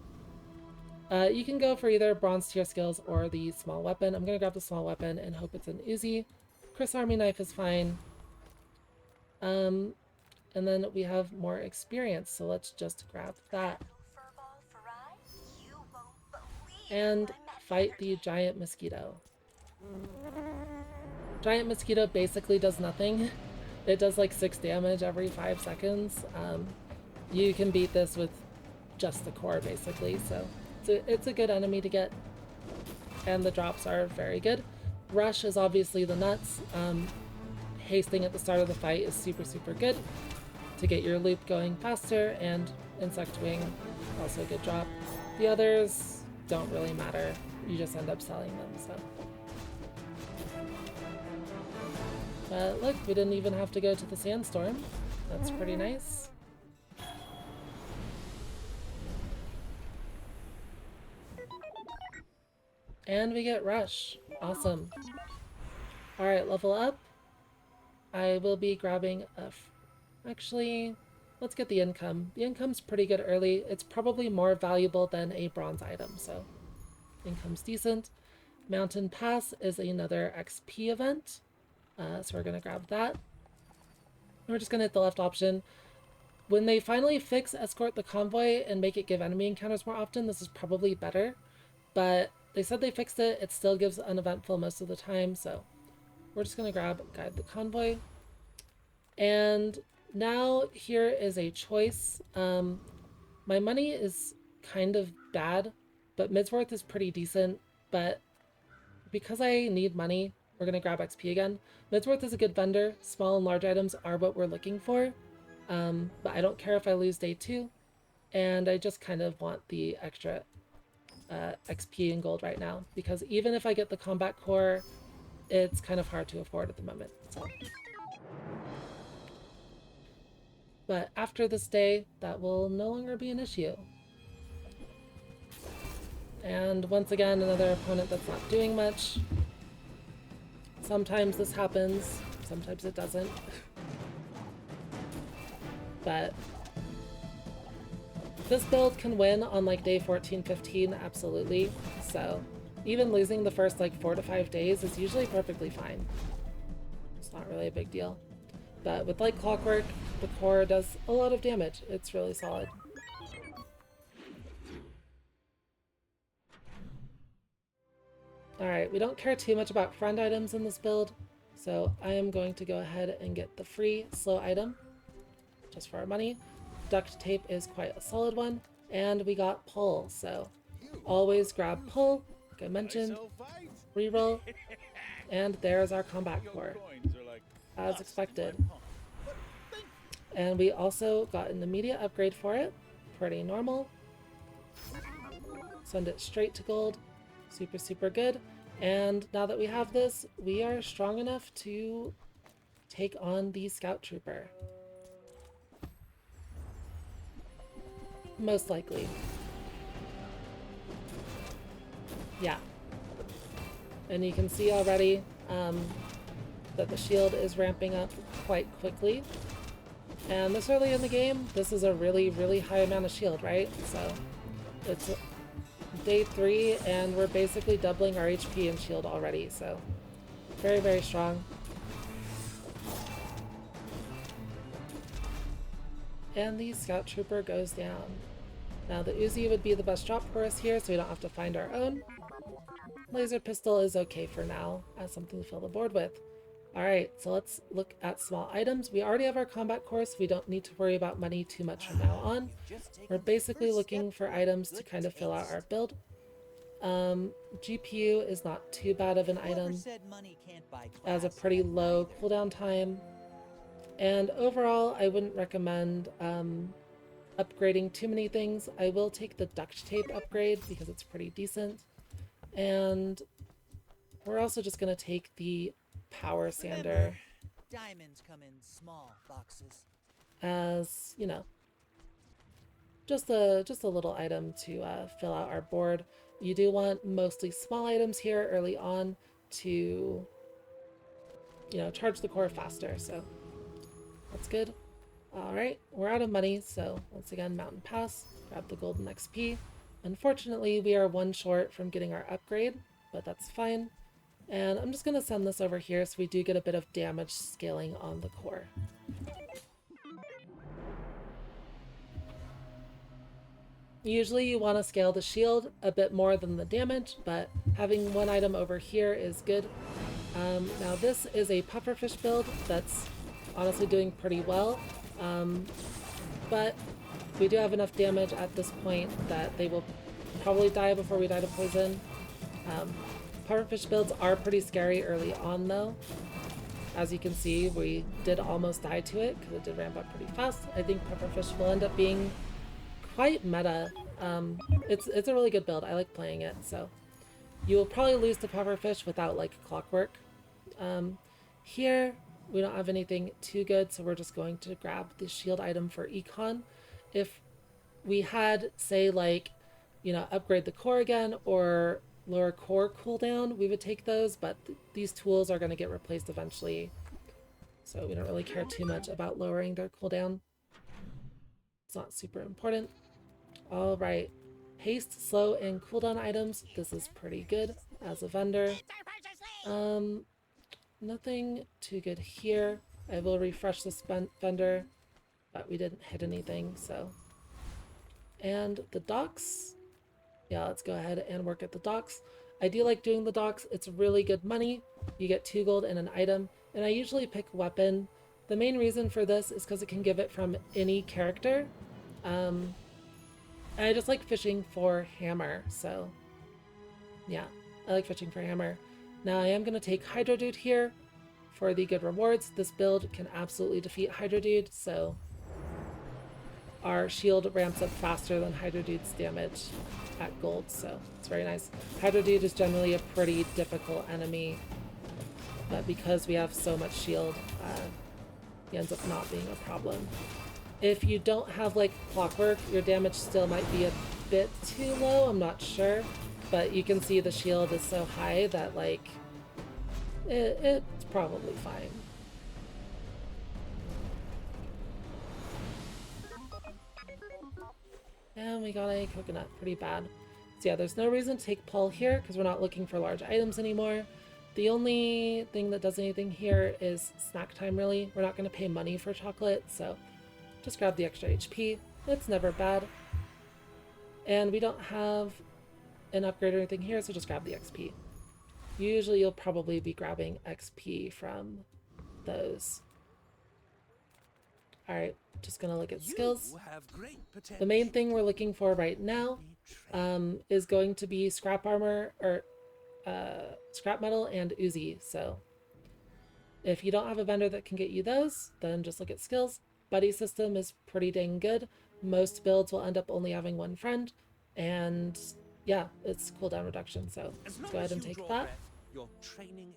Speaker 1: you can go for either bronze tier skills or the small weapon. I'm going to grab the small weapon and hope it's an Uzi. Chris Army Knife is fine. And then we have more experience, so let's just grab that. And fight the giant mosquito. Giant mosquito basically does nothing. It does like 6 damage every 5 seconds. You can beat this with just the core basically, so it's a good enemy to get. And the drops are very good. Rush is obviously the nuts. Hasting at the start of the fight is super, super good to get your loop going faster, and Insect Wing, also a good drop. The others don't really matter. You just end up selling them, so. But look, we didn't even have to go to the sandstorm. That's pretty nice. And we get Rush. Awesome. Alright, level up. I will be grabbing actually, let's get the income. The income's pretty good early. It's probably more valuable than a bronze item, so income's decent. Mountain Pass is another XP event, so we're going to grab that. We're just going to hit the left option. When they finally fix Escort the Convoy and make it give enemy encounters more often, this is probably better, but they said they fixed it. It still gives uneventful most of the time, so we're just going to grab Guide the Convoy. And now here is a choice. My money is kind of bad, but Midsworth is pretty decent. But because I need money, we're going to grab XP again. Midsworth is a good vendor. Small and large items are what we're looking for. But I don't care if I lose day 2. And I just kind of want the extra XP and gold right now. Because even if I get the combat core, it's kind of hard to afford at the moment. So. But after this day, that will no longer be an issue. And once again, another opponent that's not doing much. Sometimes this happens, sometimes it doesn't. But this build can win on like day 14, 15, absolutely. So even losing the first like 4 to 5 days is usually perfectly fine. It's not really a big deal. But with like clockwork, the core does a lot of damage. It's really solid. Alright, we don't care too much about friend items in this build, so I am going to go ahead and get the free slow item, just for our money. Duct tape is quite a solid one, and we got pull, so always grab pull, like I mentioned, reroll, and there's our combat core, as expected. And we also got an immediate upgrade for it, pretty normal. Send it straight to gold. Super, super good. And now that we have this, we are strong enough to take on the Scout Trooper. Most likely. Yeah. And you can see already that the shield is ramping up quite quickly. And this early in the game, this is a really, really high amount of shield, right? So it's day 3 and we're basically doubling our HP and shield already, so very, very strong. And the Scout Trooper goes down. Now the Uzi would be the best drop for us here, so we don't have to find our own. Laser pistol is okay for now as something to fill the board with. Alright, so let's look at small items. We already have our combat course, we don't need to worry about money too much from now on. We're basically looking for items to kind of fill out our build. GPU is not too bad of an item. Has a pretty low cooldown time. And overall, I wouldn't recommend upgrading too many things. I will take the duct tape upgrade because it's pretty decent. And we're also just going to take the power sander.
Speaker 2: Diamonds come in small boxes.
Speaker 1: As, you know, just a little item to fill out our board. You do want mostly small items here early on to, you know, charge the core faster, so that's good. Alright, we're out of money, so once again, Mountain Pass, grab the golden XP. Unfortunately, we are 1 short from getting our upgrade, but that's fine. And I'm just going to send this over here so we do get a bit of damage scaling on the core. Usually you want to scale the shield a bit more than the damage, but having 1 item over here is good. Now this is a pufferfish build that's honestly doing pretty well, but we do have enough damage at this point that they will probably die before we die to poison. Pufferfish builds are pretty scary early on though. As you can see, we did almost die to it because it did ramp up pretty fast. I think pufferfish will end up being quite meta. It's a really good build. I like playing it, so you will probably lose to pufferfish without like clockwork. Here we don't have anything too good, so we're just going to grab the shield item for econ. If we had, say, like, you know, upgrade the core again or lower core cooldown, we would take those, but these tools are going to get replaced eventually, so we don't really care too much about lowering their cooldown. It's not super important. Alright, haste, slow, and cooldown items. This is pretty good as a vendor. Nothing too good here. I will refresh this vendor, but we didn't hit anything, so. And the docks. Yeah, let's go ahead and work at the docks. I do like doing the docks. It's really good money. You get 2 gold and an item, and I usually pick weapon. The main reason for this is because it can give it from any character. And I just like fishing for hammer, so yeah, I like fishing for hammer. Now I am going to take Hydro Dude here for the good rewards. This build can absolutely defeat Hydro Dude, so our shield ramps up faster than Hydro Dude's damage at gold, so it's very nice. Hydro Dude is generally a pretty difficult enemy, but because we have so much shield, he ends up not being a problem. If you don't have like clockwork, your damage still might be a bit too low, I'm not sure. but you can see the shield is so high that, like, it's probably fine. And we got a coconut, pretty bad. So yeah, there's no reason to take Paul here because we're not looking for large items anymore. The only thing that does anything here is snack time, really. We're not going to pay money for chocolate, so just grab the extra HP. It's never bad. And we don't have an upgrade or anything here, so just grab the XP. Usually you'll probably be grabbing XP from those. Alright, just gonna look at skills. The main thing we're looking for right now is going to be scrap armor, or scrap metal and Uzi. So if you don't have a vendor that can get you those, then just look at skills. Buddy system is pretty dang good. Most builds will end up only having one friend, and yeah, it's cooldown reduction, so let's go ahead and take that.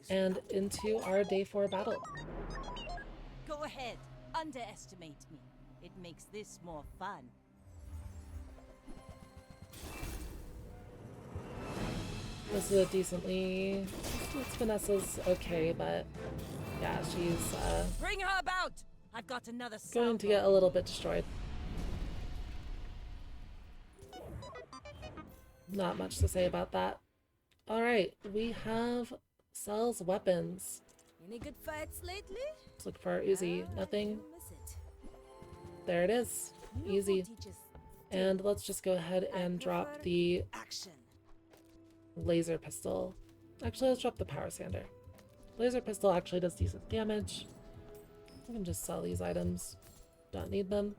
Speaker 1: And into our day 4 battle.
Speaker 3: Go ahead, underestimate me. It makes this more fun.
Speaker 1: This is a decently... Vanessa's okay, but yeah, she's
Speaker 3: Bring her about! I've got another
Speaker 1: going to get a little bit destroyed. Not much to say about that. Alright, we have sells weapons.
Speaker 3: Any good fights lately?
Speaker 1: Let's look for our Uzi. Nothing. There it is. Easy. And let's just go ahead and drop the laser pistol. Actually, let's drop the power sander. Laser pistol actually does decent damage. We can just sell these items. Don't need them.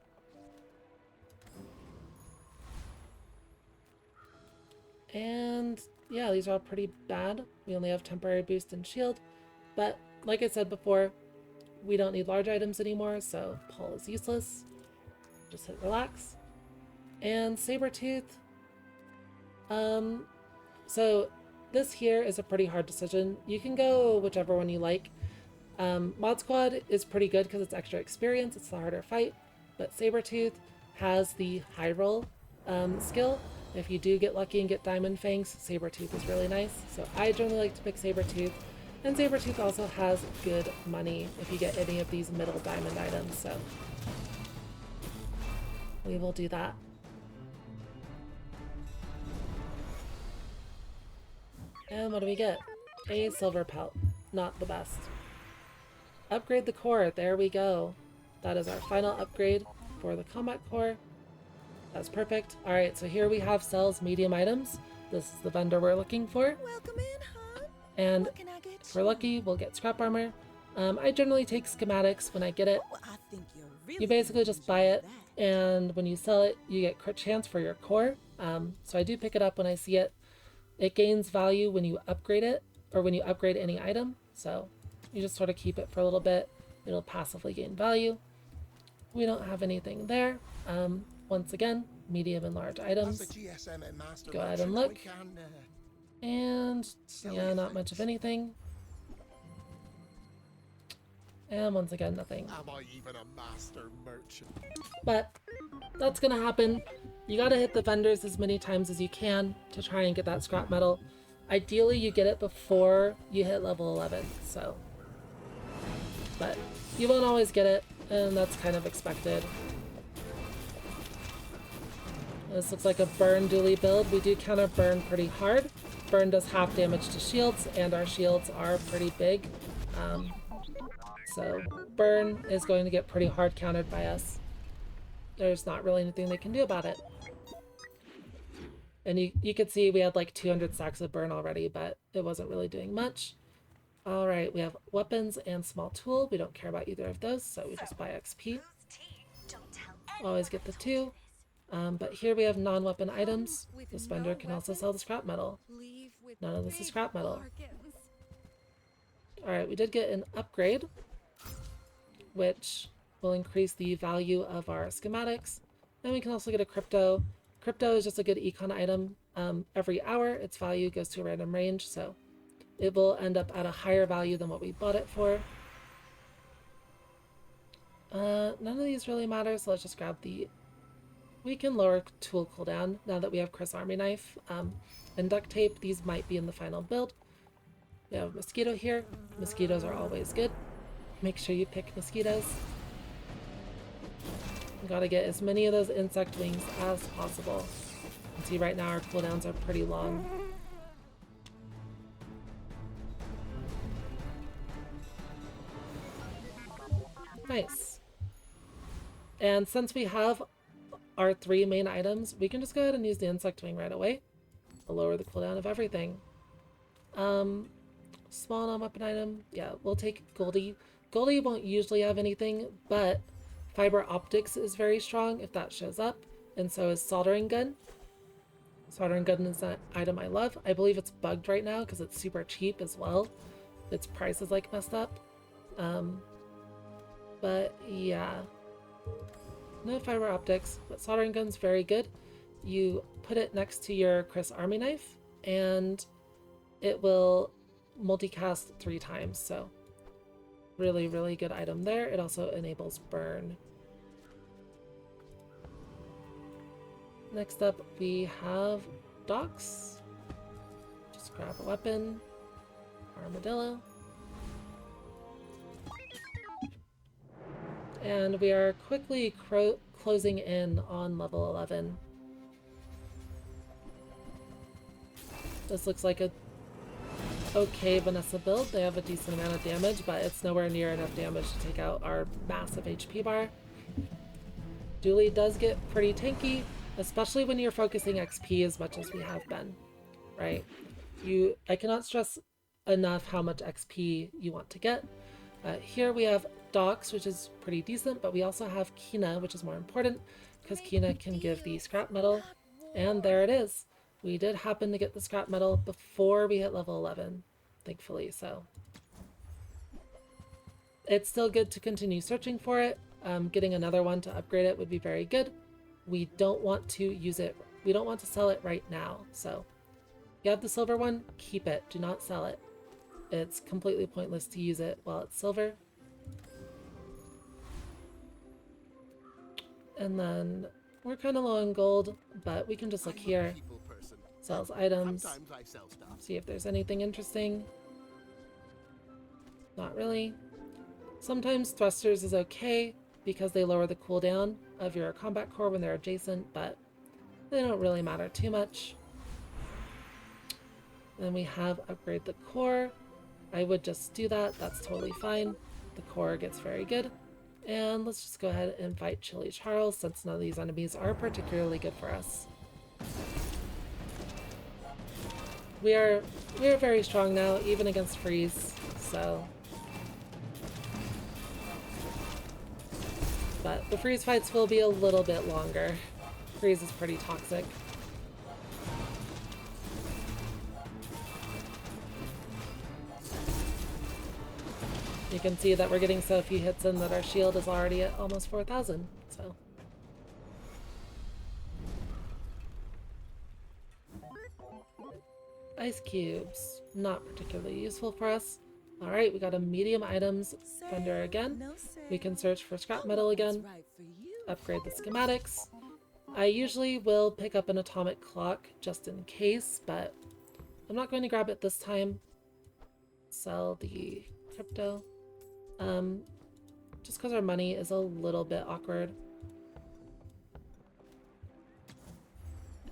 Speaker 1: And yeah, these are all pretty bad. We only have temporary boost and shield. But like I said before, we don't need large items anymore, so Paul is useless. Just hit relax. And Sabretooth. So this here is a pretty hard decision. You can go whichever one you like. Mod Squad is pretty good because it's extra experience, it's the harder fight, but Sabretooth has the high roll skill. If you do get lucky and get Diamond Fangs, Sabretooth is really nice. So I generally like to pick Sabretooth. And Sabretooth also has good money if you get any of these middle diamond items, so we will do that. And what do we get? A silver pelt. Not the best. Upgrade the core. There we go. That is our final upgrade for the combat core. That's perfect. Alright, so here we have sells medium items. This is the vendor we're looking for.
Speaker 3: Welcome in, hon.
Speaker 1: And
Speaker 3: What can I get
Speaker 1: if we're lucky, we'll get scrap armor. I generally take schematics when I get it.
Speaker 3: Well, I think you're really
Speaker 1: You basically just buy it, and when you sell it, you get crit chance for your core. So I do pick it up when I see it. It gains value when you upgrade it, or when you upgrade any item. So you just sort of keep it for a little bit. It'll passively gain value. We don't have anything there. Once again, medium and large items. Go ahead and look. And yeah, not much of anything. And once again, nothing.
Speaker 4: Am I even a master merchant?
Speaker 1: But that's gonna happen. You gotta hit the vendors as many times as you can to try and get that scrap metal. Ideally, you get it before you hit level 11, so. But you won't always get it, and that's kind of expected. This looks like a burn Dooley build. We do counter burn pretty hard. Burn does half damage to shields, and our shields are pretty big. So burn is going to get pretty hard countered by us. There's not really anything they can do about it. And you could see we had like 200 stacks of burn already, but it wasn't really doing much. Alright, we have weapons and small tool. We don't care about either of those, so we just buy XP. Always get the 2. But here we have non-weapon items. This vendor can also sell the scrap metal. None of this is scrap metal. Alright, we did get an upgrade, which will increase the value of our schematics. And we can also get a crypto. Crypto is just a good econ item. Every hour, its value goes to a random range, so it will end up at a higher value than what we bought it for. None of these really matter, so let's just grab the we can lower tool cooldown now that we have Chris Army Knife. And duct tape, these might be in the final build. We have mosquito here. Mosquitoes are always good. Make sure you pick mosquitoes. We gotta get as many of those insect wings as possible. You can see right now our cooldowns are pretty long. Nice. And since we have our 3 main items, we can just go ahead and use the insect wing right away. To lower the cooldown of everything. Small non-weapon item. Yeah, we'll take Goldie. Goldie won't usually have anything, but fiber optics is very strong if that shows up, and so is soldering gun. Soldering gun is an item I love. I believe it's bugged right now because it's super cheap as well. Its price is like messed up. But yeah. No fiber optics, but soldering gun's very good. You put it next to your Chris Army Knife, and it will multicast 3 times, so really, really good item there. It also enables burn. Next up, we have docks. Just grab a weapon. Armadillo. And we are quickly closing in on level 11. This looks like a okay Vanessa build. They have a decent amount of damage, but it's nowhere near enough damage to take out our massive HP bar. Dooley does get pretty tanky, especially when you're focusing XP as much as we have been, right? I cannot stress enough how much XP you want to get. Here we have Docks, which is pretty decent, but we also have Kina, which is more important, because Kina can give the scrap metal, and there it is. We did happen to get the scrap metal before we hit level 11, thankfully, so. It's still good to continue searching for it. Getting another one to upgrade it would be very good. We don't want to use it, we don't want to sell it right now, so. You have the silver one, keep it, do not sell it. It's completely pointless to use it while it's silver. And then we're kind of low on gold, but we can just look here. Sells items. See if there's anything interesting. Not really. Sometimes thrusters is okay because they lower the cooldown of your combat core when they're adjacent, but they don't really matter too much. Then we have upgrade the core. I would just do that. That's totally fine. The core gets very good. And let's just go ahead and fight Chili Charles since none of these enemies are particularly good for us. We are very strong now, even against Freeze, so. But the Freeze fights will be a little bit longer. Freeze is pretty toxic. You can see that we're getting so few hits in that our shield is already at almost 4,000, so. Ice cubes, not particularly useful for us. Alright, we got a medium items vendor again. We can search for scrap metal again, upgrade the schematics. I usually will pick up an atomic clock just in case, but I'm not going to grab it this time. Sell the crypto. Just because our money is a little bit awkward.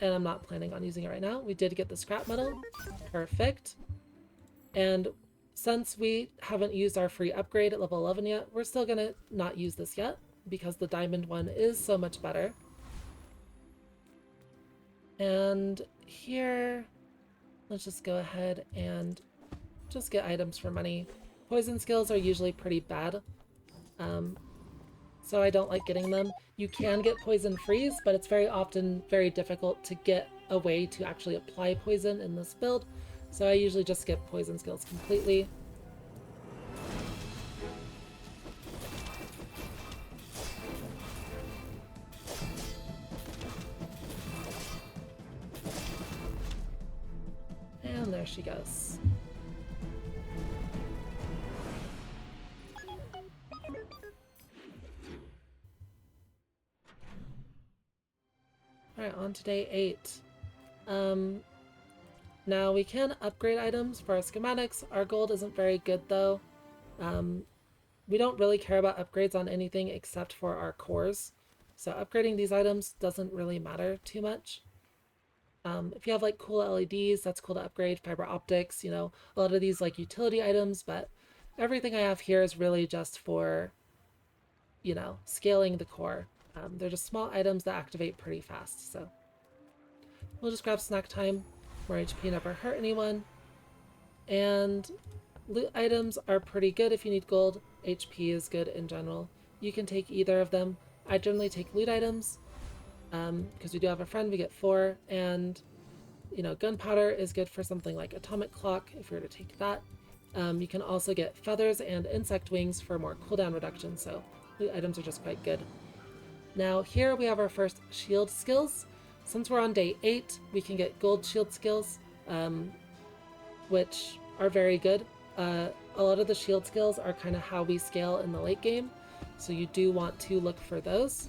Speaker 1: And I'm not planning on using it right now. We did get the scrap metal. Perfect. And since we haven't used our free upgrade at level 11 yet, we're still gonna not use this yet because the diamond one is so much better. And here, let's just go ahead and just get items for money. Poison skills are usually pretty bad, so I don't like getting them. You can get poison freeze, but it's very often very difficult to get a way to actually apply poison in this build, so I usually just skip poison skills completely. And there she goes. Alright, on to day 8. Now we can upgrade items for our schematics. Our gold isn't very good though. We don't really care about upgrades on anything except for our cores. So upgrading these items doesn't really matter too much. If you have like cool LEDs, that's cool to upgrade. Fiber optics, you know, a lot of these like utility items, but everything I have here is really just for, you know, scaling the core. They're just small items that activate pretty fast, so we'll just grab snack time. More HP never hurt anyone. And loot items are pretty good if you need gold. HP is good in general. You can take either of them. I generally take loot items because we do have a friend, we get 4. And, you know, gunpowder is good for something like atomic clock if you were to take that. You can also get feathers and insect wings for more cooldown reduction, so loot items are just quite good. Now here we have our first shield skills. Since we're on day 8, we can get gold shield skills, which are very good. A lot of the shield skills are kind of how we scale in the late game, so you do want to look for those.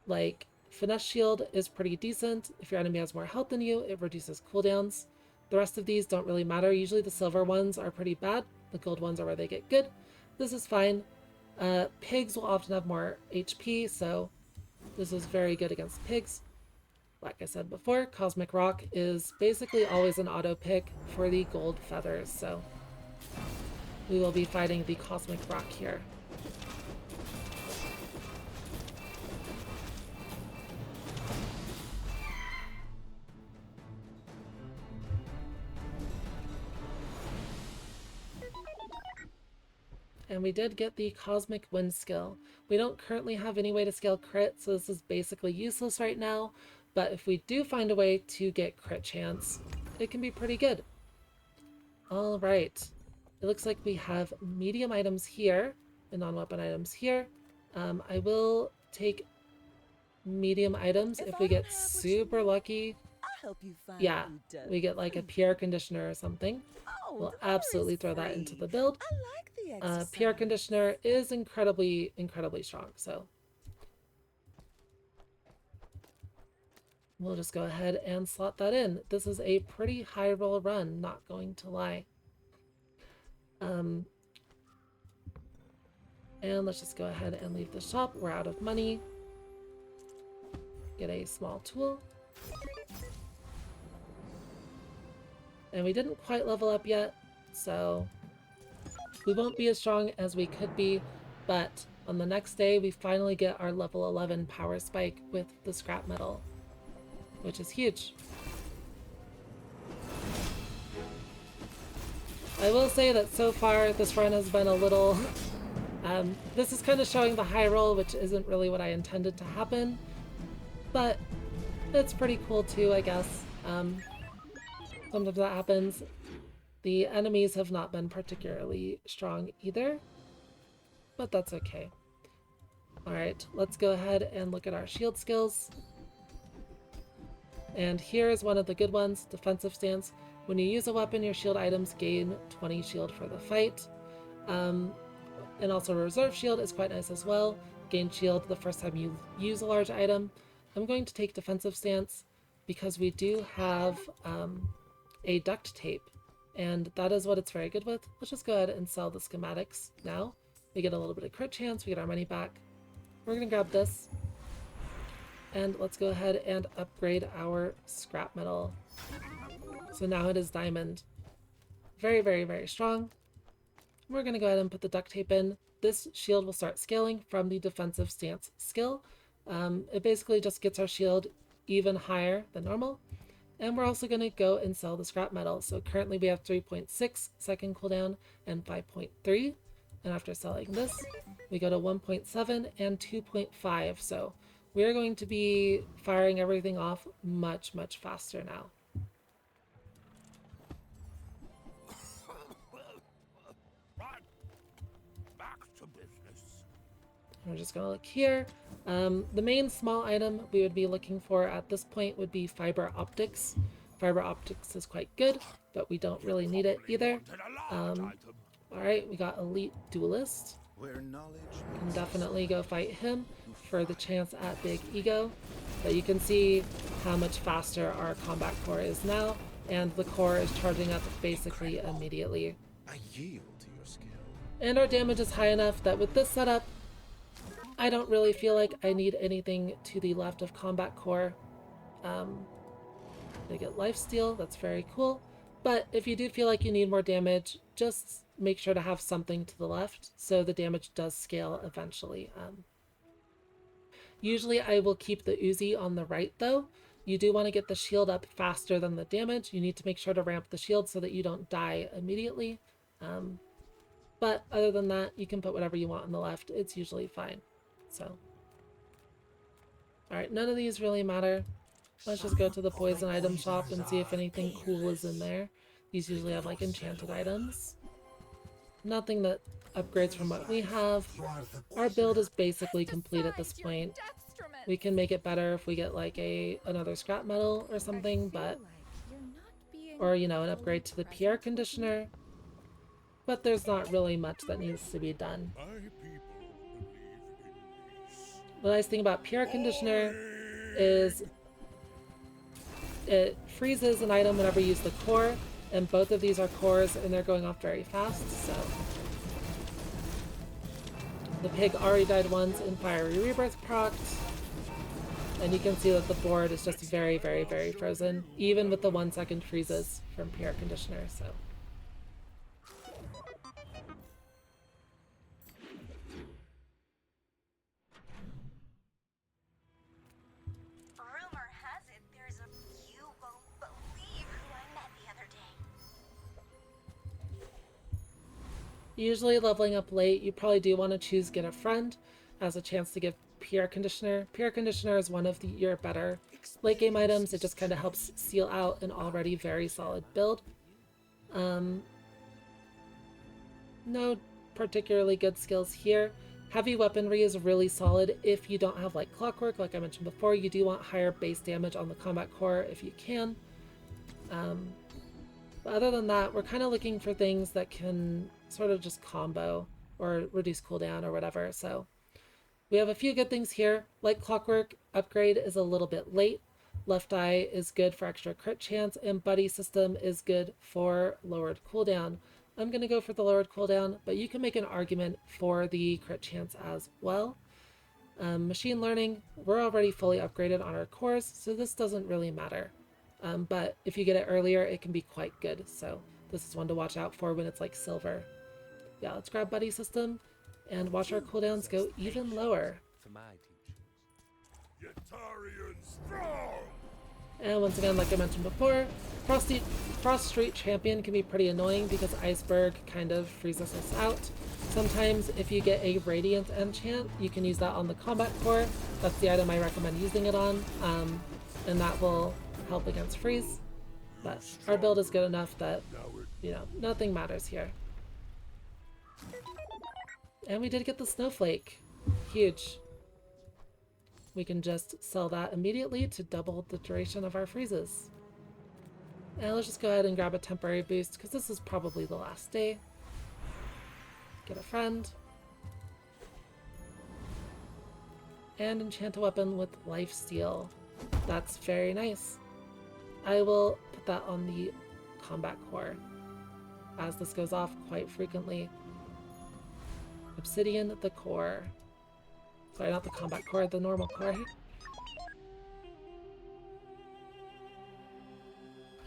Speaker 1: Like, finesse shield is pretty decent. If your enemy has more health than you, it reduces cooldowns. The rest of these don't really matter. Usually the silver ones are pretty bad. The gold ones are where they get good. This is fine. Pigs will often have more HP, so this is very good against pigs. Like I said before, Cosmic Rock is basically always an auto pick for the gold feathers, so we will be fighting the Cosmic Rock here. And we did get the Cosmic Wind skill. We don't currently have any way to scale crit, so this is basically useless right now. But if we do find a way to get crit chance, it can be pretty good. All right. It looks like we have medium items here and non-weapon items here. I will take medium items if we get super lucky.
Speaker 3: I'll help you find
Speaker 1: Yeah,
Speaker 3: who does.
Speaker 1: we get like a PR conditioner or something.
Speaker 3: Oh,
Speaker 1: We'll
Speaker 3: the bar
Speaker 1: absolutely
Speaker 3: is
Speaker 1: throw that
Speaker 3: free.
Speaker 1: into the build.
Speaker 3: I like the exercise.
Speaker 1: PR conditioner is incredibly strong, so we'll just go ahead and slot that in. This is a pretty high roll run, not going to lie. And let's just go ahead and leave the shop. We're out of money. Get a small tool. And we didn't quite level up yet, so we won't be as strong as we could be, but on the next day we finally get our level 11 power spike with the scrap metal, which is huge. I will say that so far this run has been a little... this is kind of showing the high roll, which isn't really what I intended to happen, but it's pretty cool too, I guess. Sometimes that happens. The enemies have not been particularly strong either, but that's okay. Alright, let's go ahead and look at our shield skills. And here is one of the good ones, defensive stance. When you use a weapon, your shield items gain 20 shield for the fight. And also reserve shield is quite nice as well. Gain shield the first time you use a large item. I'm going to take defensive stance because we do have a duct tape, and that is what it's very good with. Let's just go ahead and sell the schematics now. We get a little bit of crit chance, we get our money back. We're gonna grab this, and let's go ahead and upgrade our scrap metal. So now it is diamond. Very, very, very strong. We're gonna go ahead and put the duct tape in. This shield will start scaling from the defensive stance skill. It basically just gets our shield even higher than normal. And we're also going to go and sell the scrap metal. So currently we have 3.6 second cooldown and 5.3. And after selling this, we go to 1.7 and 2.5. So we are going to be firing everything off much, much faster now.
Speaker 4: Back to business.
Speaker 1: We're just going to look here. The main small item we would be looking for at this point would be fiber optics. Fiber optics is quite good, but we don't really need it either. Alright, we got elite duelist.
Speaker 5: Where knowledge
Speaker 1: Can definitely go fight him. for the chance at big ego. But you can see how much faster our combat core is now, and the core is charging up basically immediately.
Speaker 5: I yield to your skill.
Speaker 1: And our damage is high enough that with this setup, I don't really feel like I need anything to the left of combat core. They get lifesteal, that's very cool. But if you do feel like you need more damage, just make sure to have something to the left so the damage does scale eventually. Usually I will keep the Uzi on the right though. You do want to get the shield up faster than the damage. You need to make sure to ramp the shield so that you don't die immediately. But other than that, you can put whatever you want on the left. It's usually fine. So, alright, none of these really matter. Let's just go to the poison item shop and see if anything cool is in there. These usually have like enchanted items. Nothing that upgrades from what we have. Our build is basically complete at this point. We can make it better if we get like another scrap metal or something, but or you know, an upgrade to the PR conditioner. But there's not really much that needs to be done. The nice thing about PR conditioner is it freezes an item whenever you use the core, and both of these are cores and they're going off very fast, so. The pig already died once in Fiery Rebirth procced, and you can see that the board is just very, very, very frozen, even with the 1 second freezes from PR conditioner, so.
Speaker 6: Rumor has it there's a... You won't believe who I met the other day.
Speaker 1: Usually leveling up late, you probably do want to choose Get a Friend as a chance to give PR Conditioner. PR Conditioner is one of your better late game items. It just kind of helps seal out an already very solid build. No particularly good skills here. Heavy weaponry is really solid if you don't have like clockwork, like I mentioned before. You do want higher base damage on the combat core if you can. But other than that, we're kind of looking for things that can sort of just combo or reduce cooldown or whatever. So we have a few good things here. Like clockwork, upgrade is a little bit late. Left eye is good for extra crit chance, and buddy system is good for lowered cooldown. I'm going to go for the lowered cooldown, but you can make an argument for the crit chance as well. Machine learning, we're already fully upgraded on our cores, so this doesn't really matter. But if you get it earlier, it can be quite good, so this is one to watch out for when it's like silver. Yeah, let's grab buddy system and watch our cooldowns go even lower.
Speaker 5: For my teachings.
Speaker 4: Yetarian strong!
Speaker 1: And once again, like I mentioned before, Frost Street Champion can be pretty annoying because Iceberg kind of freezes us out. Sometimes if you get a Radiant enchant, you can use that on the combat core. That's the item I recommend using it on, and that will help against freeze. But our build is good enough that, you know, nothing matters here. And we did get the Snowflake. Huge. We can just sell that immediately to double the duration of our freezes. And let's just go ahead and grab a temporary boost because this is probably the last day. Get a friend. And enchant a weapon with lifesteal. That's very nice. I will put that on the combat core as this goes off quite frequently. Obsidian, the core. Sorry, not the combat core, the normal core.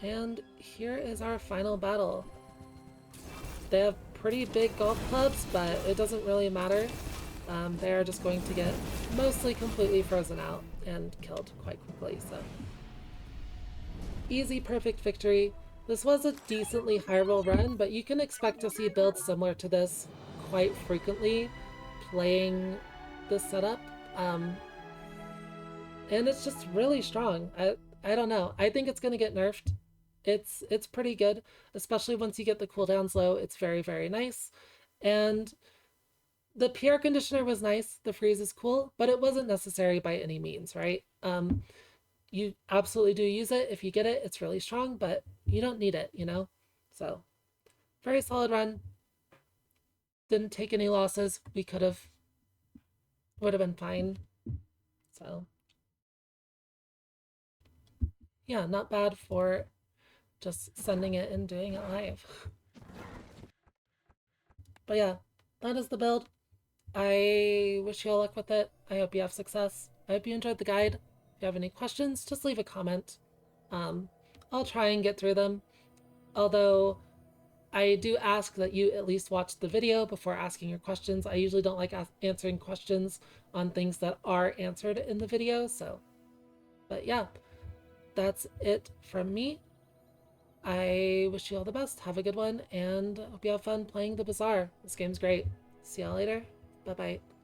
Speaker 1: And here is our final battle. They have pretty big golf clubs, but it doesn't really matter. They are just going to get mostly completely frozen out and killed quite quickly, so. Easy, perfect victory. This was a decently high roll run, but you can expect to see builds similar to this quite frequently playing this setup. And it's just really strong. I don't know. I think it's going to get nerfed. It's pretty good, especially once you get the cooldowns low. It's very, very nice. And the PR conditioner was nice. The freeze is cool, but it wasn't necessary by any means, right? You absolutely do use it. If you get it, it's really strong, but you don't need it, you know? So, very solid run. Didn't take any losses. Would have been fine. So yeah, not bad for just sending it and doing it live. But yeah, that is the build. I wish you all luck with it. I hope you have success. I hope you enjoyed the guide. If you have any questions, just leave a comment. I'll try and get through them. Although I do ask that you at least watch the video before asking your questions. I usually don't like answering questions on things that are answered in the video. So, but yeah, that's it from me. I wish you all the best. Have a good one, and hope you have fun playing the Bazaar. This game's great. See y'all later. Bye bye.